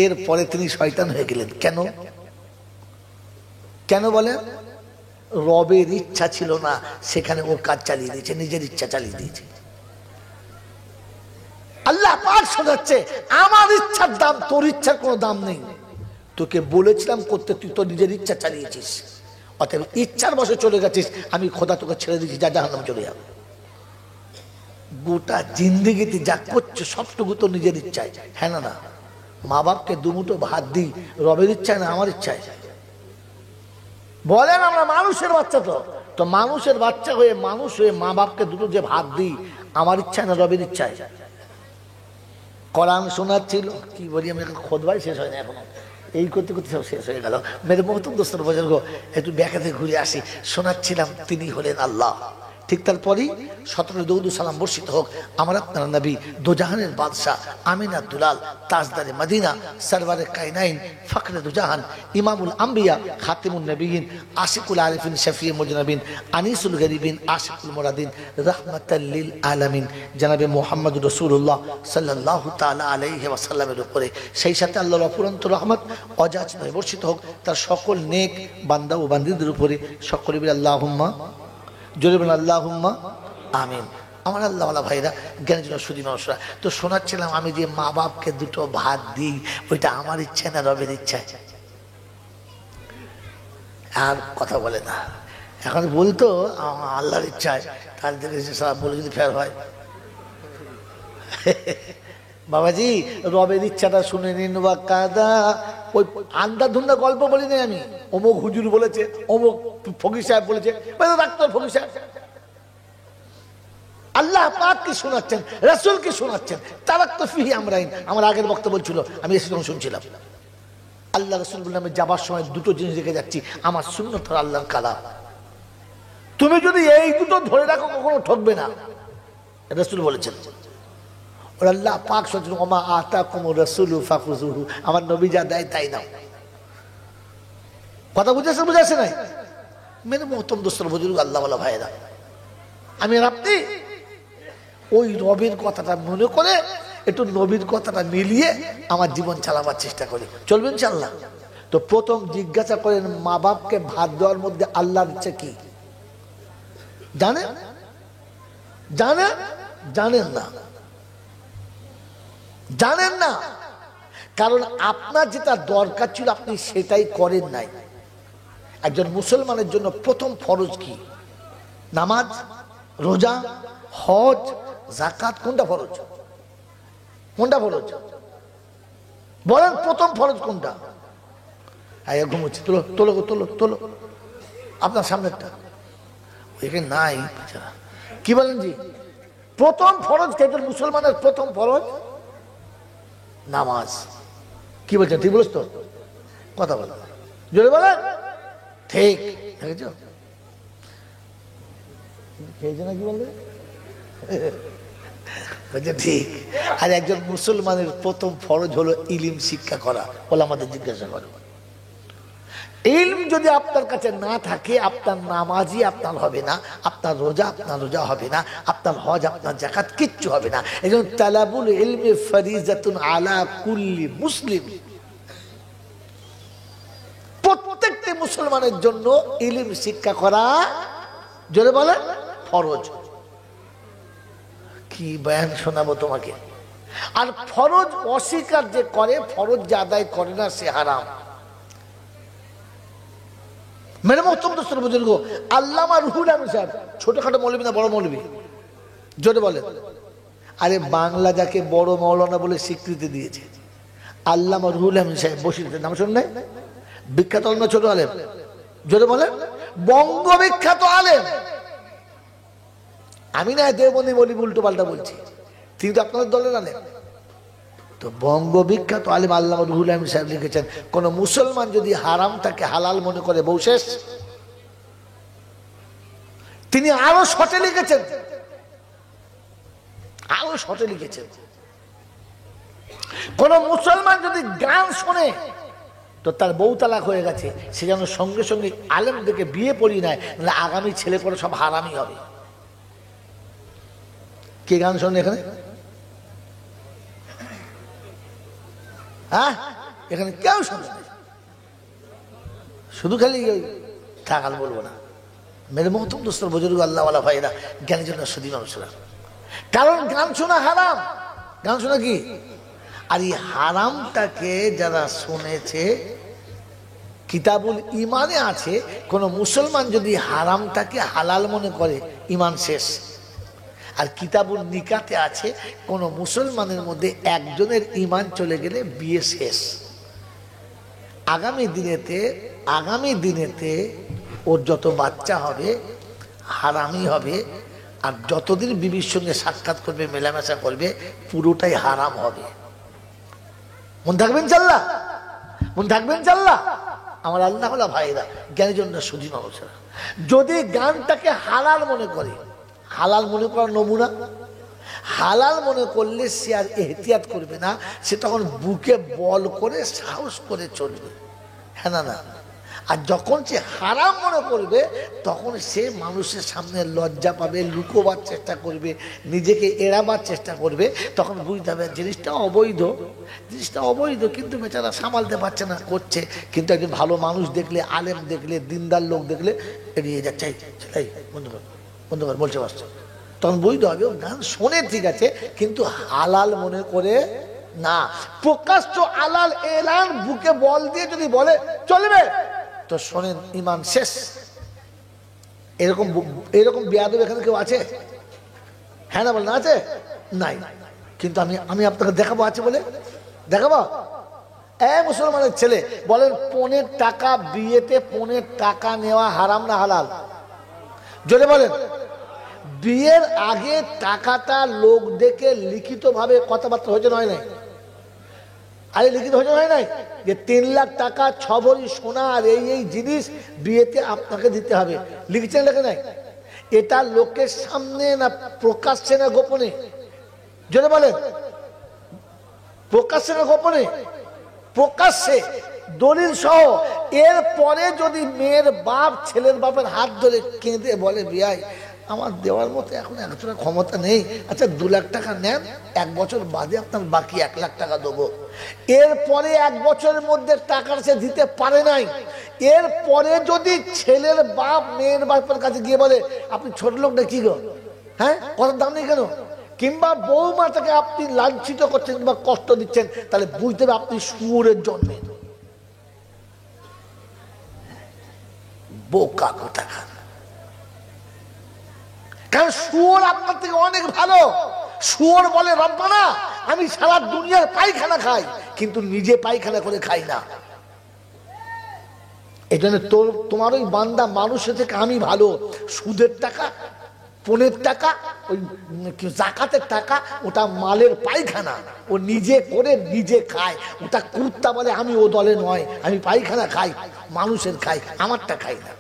এরপরে তিনি শয়তান হয়ে গেলেন। কেন? কেন বলেন? রবের ইচ্ছা ছিল না, সেখানে ও কাজ চালিয়ে দিয়েছে, নিজের ইচ্ছা চালিয়ে দিয়েছে। আল্লাহ পাক শোনাচ্ছে, আমার ইচ্ছার দাম তোর ইচ্ছার কোনো দাম নেই। তোকে বলেছিলাম করতে, তুই তোর নিজের ইচ্ছা চালিয়েছিস। অতএব ইচ্ছার বসে চলে গেছিস, আমি খোদা তোকে ছেড়ে দিয়েছি, যা জাহান্নাম চলে যাবে। গোটা জিন্দেগিতে যা করছে সবটুকু তো নিজের ইচ্ছায়। হ্যাঁ না? না, মা বাপকে দুমুঠো ভাত দিই রবের ইচ্ছায় না আমার ইচ্ছায়? বলেন। আমরা মানুষের বাচ্চা, তো মানুষের বাচ্চা হয়ে, মানুষ হয়ে মা বাপকে দুটো যে ভাত দিই, আমার ইচ্ছায় না রবের ইচ্ছায়? কোরআন শোনাচ্ছিল, কি বলি আমি, খোদবাই শেষ হয় না এখনো, এই করতে করতে সব শেষ হয়ে গেল। মেরে মহতুম দোস্তর বুজুর্গ, একটু ব্যাখ্যাতে ঘুরে আসি। শোনাচ্ছিলাম তিনি হলেন আল্লাহ। ঠিক তারপরেই 17 দরুদ সালাম বর্ষিত হোক আমার আপনার নবী, দোজাহানের বাদশাহ, আমিনা দুলাল, তাজদারে মদিনা, সরওয়ারে কায়নাইন, ফখরে দুজাহান, ইমামুল আম্বিয়া, খাতিমুন নবীন, আশিকুল আরিফিন, শফিয়ে মুজনবিন, আনিসুল গরিবিন, আশিকুল মুরাদিন, রাহমাতাল লিল আলামিন, জনাবে মুহাম্মদুর রাসূলুল্লাহ সাল্লাল্লাহু তাআলা আলাইহি ওয়াসাল্লামের উপরে, সেই সাথে আল্লাহর অফুরন্ত রহমত অজাজ নয় বর্ষিত হোক তার সকল নেক বান্দা ও বান্দীদের উপরে। সকলে বলি আল্লাহুম্মা, জোরে বলেন আল্লাহুম্মা আমিন। আমার আল্লাহওয়ালা ভাইরা, জ্ঞানের জন্য সুদী মানুষরা, তো শোনাচ্ছিলাম আমি যে মা বাপকে দুটো ভাত দিই, ওইটা আমার ইচ্ছা না রবের ইচ্ছায়? আর কথা বলে না। এখন বলতো আল্লাহর ইচ্ছায়, তার দিকে সারা বলে যদি ফের হয়, বাবাজি রবের ইচ্ছাটা শুনে নিন। বা কাদা, ওই আন্দাধুন্দা গল্প বলি না আমি, অমুক হুজুর বলেছে, অমুক ফকির সাহেব বলেছে, ডাক্তার ফকির সাহেব। আল্লাহ পাক কি শোনাচ্ছেন, রাসূল কি শোনাচ্ছেন। তারাক্তু ফিহি আমরাইন, আমার আগের বক্তব্য ছিল, আমি এসে তখন শুনছিলাম। আল্লাহ রাসূল বললেন, আমি যাবার সময় দুটো জিনিস রেখে যাচ্ছি, আমার সুন্নাত আর আল্লাহর কালাম। তুমি যদি এই দুটো ধরে রাখো কখনো ঠকবে না, রাসূল বলেছেন। আল্লাহ পাক শুনছেন, ওমা আতাকুমুর রাসূলু ফাখুযুহু, আমার নবী যা দেয় তাই নাও। কথা বুঝেছে নাই? মেরে মহতম দোস্তর বুজুর্গ, আল্লাহওয়ালা ভাইয়েরা, আমি আর আপনি ওই রবের কথাটা মনে করে একটু নবীর কথাটা মিলিয়ে আমার জীবন চালাবার চেষ্টা করি, চলবে ইনশাআল্লাহ। তো প্রথম জিজ্ঞাসা করেন, মা বাপকে ভাত দেওয়ার মধ্যে আল্লাহর ইচ্ছা কি? জানেন? জানেন? জানেন না? জানেন না, কারণ আপনার যেটা দরকার ছিল আপনি সেটাই করেন নাই। একজন মুসলমানের জন্য প্রথম ফরজ কি? নামাজ, রোজা, হজ, যাকাত। কোনটা ফরজ? কোনটা ফরজ বলেন? প্রথম ফরজ কোনটা? ঘুমোচ্ছে, তোলো তোলো তোলো তোলো, আপনার সামনেরটা এখানে নাই। কি বলেন জি? প্রথম ফরজ কে? মুসলমানের প্রথম ফরজ নামাজ। কি বলছেন? ঠিক বলছ তো? কথা বলো, জোরে বলেন। ঠিক দেখেছ? খেয়েছে না? কি বলবে? ঠিক। আর একজন মুসলমানের প্রথম ফরজ হলো ইলম শিক্ষা করা। বলে আমাদের জিজ্ঞাসা করো, ইলম যদি আপনার কাছে না থাকে, আপনার নামাজই আপনার হবে না, আপনার রোজা হবে না, আপনার হজ, আপনার যাকাত কিচ্ছু হবে না। এজন্য তালাবুল ইলমি ফরিজাতুন আলা কুল্লি মুসলিম। প্রত্যেকটি মুসলমানের জন্য ইলম শিক্ষা করা জোরে বলে ফরজ। কি বয়ান শোনাবো তোমাকে। আর ফরজ অস্বীকার যে করে, ফরজ যে আদায় করে না, সে হারাম। মেরে মোহতরম দোস্ত বুজুর্গ, আল্লামা রুহুল আমিন সাহেব, ছোটখাটো মৌলবী না বড় মৌলবী? জোরে বলে। আরে বাংলা যাকে বড় মৌলানা বলে স্বীকৃতি দিয়েছে, আল্লামা রুহুল আমিন সাহেব বসিরহাটের, নাম শুনুন নাই? বিখ্যাত আলেম, ছোট আলেম। জোরে বলে। বঙ্গ বিখ্যাত আলেম। আমি না দেওবন্দি বলি, উল্টো পাল্টা বলছি, তিনি তো আপনাদের দলের আলেম। তো বঙ্গ বিখ্যাত আলেম আল্লামা রুহুল আমিন সাহেব লিখেছেন, কোন মুসলমান যদি হারামটাকে হালাল মনে করে, বউ শেষ। তিনি আরো শর্টে লিখেছেন, আরো শর্টে লিখেছেন, কোন মুসলমান যদি গান শোনে তো তার বউ তালাক হয়ে গেছে, সে যেন সঙ্গে সঙ্গে আলেম থেকে বিয়ে পড়ি নেয়, নাহলে আগামী ছেলে পরে সব হারামি হবে। কে গান শোনে এখানে? হ্যাঁ, এখানে কেউ শোনে, শুধু খালি থাকাল বলবো না। মেরে মহতম দোস্তর বুজুর্গ আল্লাহওয়ালা ভাইরা, জ্ঞানের জন্য সুদী মানুষরা, কারণ গান শোনা হারাম। গান শোনা কি? আর এই হারামটাকে যারা শুনেছে, কিতাবুল ইমানে আছে, কোন মুসলমান যদি হারামটাকে হালাল মনে করে, ইমান শেষ। আর কিতাবুল নিকাতে আছে, কোন মুসলমানের মধ্যে একজনের ইমান চলে গেলে বিয়ে শেষ। আগামী দিনেতে ওর যত বাচ্চা হবে হারামই হবে, আর যতদিন বিবির সঙ্গে সাক্ষাৎ করবে, মেলামেশা করবে, পুরোটাই হারাম হবে। মন থাকবেন চাল্লা, মন থাকবেন চাল্লা আমার আল্লাহ ভাইরা, জ্ঞানের জন্য সুধী মানুষেরা। যদি গানটাকে হালাল মনে করে, হালাল মনে করার নমুনা, হালাল মনে করলে সে আর এহতিয়াত করবে না, সে তখন বুকে বল করে সাহস করে চলবে। হ্যাঁ না না? আর যখন সে হারাম মনে করবে, তখন সে মানুষের সামনে লজ্জা পাবে, লুকোবার চেষ্টা করবে, নিজেকে এড়াবার চেষ্টা করবে। তখন বুঝতে হবে জিনিসটা অবৈধ, জিনিসটা অবৈধ, কিন্তু বেচারা সামালতে পারছে না, করছে। কিন্তু একজন ভালো মানুষ দেখলে, আলেম দেখলে, দিনদার লোক দেখলে এড়িয়ে যাচ্ছে, এই বন্ধু কর, বন্ধু কর, বলছে পারছে। তখন বুঝতে হবে ও গান শোনে ঠিক আছে, কিন্তু হালাল মনে করে না। প্রকাশ্য হালাল এলান বুকে বল দিয়ে যদি বলে চলবে, তো শোনেন ইমান শেষ। এরকম বেয়াদব এখানে কেউ আছে? হ্যাঁ না বলেন, আছে? নাই। কিন্তু আমি আপনাকে দেখাবো, আছে বলে দেখাবো। মুসলমানের ছেলে বলেন, 15 টাকা বিয়েতে 15 টাকা নেওয়া হারাম না হালাল? জোরে বলেন। বিয়ের আগে টাকাটা লোক দেখে লিখিত ভাবে কথাবার্তা হয়েছে, নয় নাই? আরে লিখিত হয়েছে, হয় নাই? যে 3 লাখ টাকা 6 ভরি সোনা আর এই জিনিস বিয়েতে আপনাকে দিতে হবে, লিখছেন লেখে নাই? এটা লোকের সামনে না প্রকাশ্যে না গোপনে? জোরে বলেন। প্রকাশ্যে না গোপনে? প্রকাশ্যে, দলিল সহ। এরপরে যদি মেয়ের বাপ ছেলের বাপের হাত ধরে কেঁদে বলে, বিয়াই আমার দেওয়ার মতো এখন এতটা ক্ষমতা নেই, আচ্ছা 2 লাখ টাকা নেন, 1 বছর বাদে আপনার বাকি 1 লাখ টাকা দেবো। এরপরে 1 বছরের মধ্যে টাকা সে দিতে পারে নাই, এরপরে যদি ছেলের বাপ মেয়ের বাপের কাছে গিয়ে বলে, আপনি ছোট লোক না কি গো, হ্যাঁ কথার দাম নেই কেন, কিংবা বৌমাটাকে আপনি লাঞ্ছিত করছেন কিংবা কষ্ট দিচ্ছেন, তাহলে বুঝতে হবে আপনি শুয়োরের জন্মে। বোকা কোথাকার। কারণ শুয়োর আপনার থেকে অনেক ভালো। শুয়োর বলে, রব্বানা আমি সারা দুনিয়ার পায়খানা খাই, কিন্তু নিজে পায়খানা করে খাই না। এই জন্য তোমার ওই বান্দা মানুষের থেকে আমি ভালো। সুদের টাকা, পনের টাকা, ওই জাকাতের টাকা, ওটা মালের পায়খানা, ও নিজে করে নিজে খায়। ওটা কুত্তা বলে, আমি ও দলে নয়, আমি পায়খানা খাই, মানুষের খাই, আমারটা খাই না।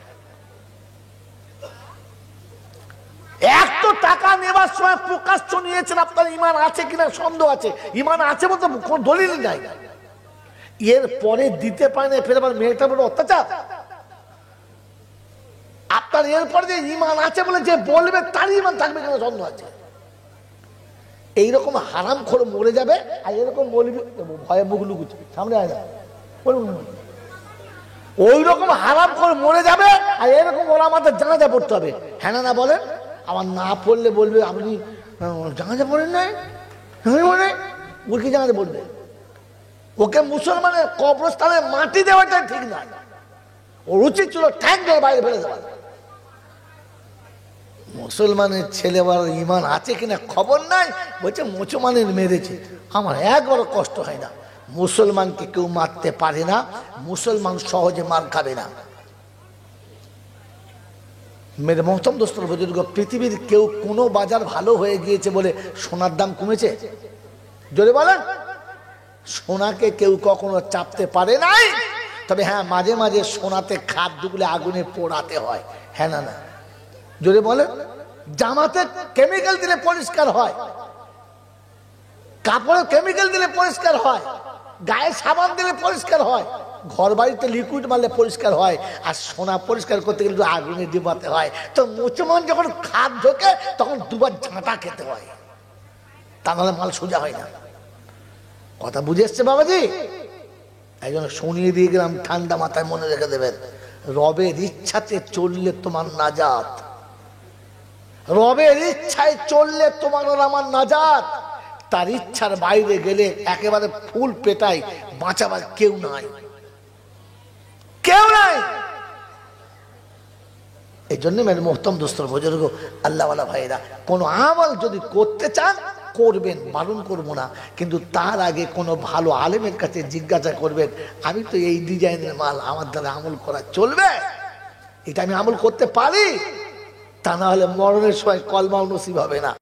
এত টাকা নেবার সময় প্রকাশ্য নিয়েছেন, আপনার ইমান আছে কিনা সন্দেহ আছে। ইমান আছে বলতে কোন দলিল নাই। এর পরে দিতে পারে না, ফের আবার মেয়েটা বড় অত্যাচার। আপনার এরপরে যে ইমান আছে বলে যে বলবে, তার ইমান থাকবে কিনা সন্দেহ আছে। এইরকম হারাম খোর মরে যাবে, আর এরকম বলবি ভয়ে মুখ লুকুচ্ছে, সামনে আয় না, ওই রকম হারাম করে মরে যাবে, আর এরকম ওরা আমাদের জানাজা পড়তে হবে। হ্যাঁ না বলেন? আমার না পড়লে বলবে আপনি জানাজা পড়েন নাই, ওর কি জানাজা পড়বে? ওকে মুসলমানের কবরস্থানে মাটি দেওয়াটাই ঠিক না, ওর উচিত ছিল ট্যাঙ্ক ধরে বাইরে ফেলে দেওয়া। মুসলমানের ছেলে বড় ইমান আছে কিনা খবর নাই, বলছে মুসলমানের মেরেছে। আমার একবারও কষ্ট হয় না, মুসলমানকে কেউ মারতে পারে না, মুসলমান সহজে মার খাবে না। মেরে মহতম দোস্তর বুজুর্গ, পৃথিবীর কেউ কোনো বাজার ভালো হয়ে গিয়েছে বলে সোনার দাম কমেছে? জোরে বলেন। সোনাকে কেউ কখনো চাপতে পারে নাই, তবে হ্যাঁ মাঝে মাঝে সোনাতে খাদ ঢুকলে আগুনে পোড়াতে হয়। হ্যাঁ না না? জোরে বলেন। জামাতে কেমিক্যাল দিলে পরিষ্কার হয়, কাপড়ে কেমিক্যাল দিলে পরিষ্কার হয়, গায়ে সাবান দিলে পরিষ্কার হয়, ঘর বাড়িতে লিকুইড মারলে পরিষ্কার হয়, আর সোনা পরিষ্কার করতে গেলে আগুনে ডুবাতে হয়। তো মুসলমান যখন খাদ ঢোকে তখন দুবার ঝাঁটা খেতে হয়, তা নাহলে মাল সোজা হয় না। কথা বুঝে এসছে বাবাজি? এই জন্য শুনিয়ে দিয়ে গেলাম, ঠান্ডা মাথায় মনে রেখে দেবেন, রবের ইচ্ছাতে চললে তোমার নাজাত, রবের ইচ্ছায় চললে তোমার আর আমার নাজাত। তার ইচ্ছার বাইরে গেলে একেবারে ফুল পেটাই, বাঁচাবার কেউ নাই, কেউ নাই। এই জন্য মেরে মোহতম দোস্তর বুজুর্গ, আল্লাহওয়ালা ভাইরা, কোনো আমল যদি করতে চান করবেন, বারণ করবো না, কিন্তু তার আগে কোনো ভালো আলেমের কাছে জিজ্ঞাসা করবেন, আমি তো এই ডিজাইনের মাল, আমার দ্বারা আমল করা চলবে? এটা আমি আমল করতে পারি? তা না হলে মরণের সময় কলমাও নসিব হবে না।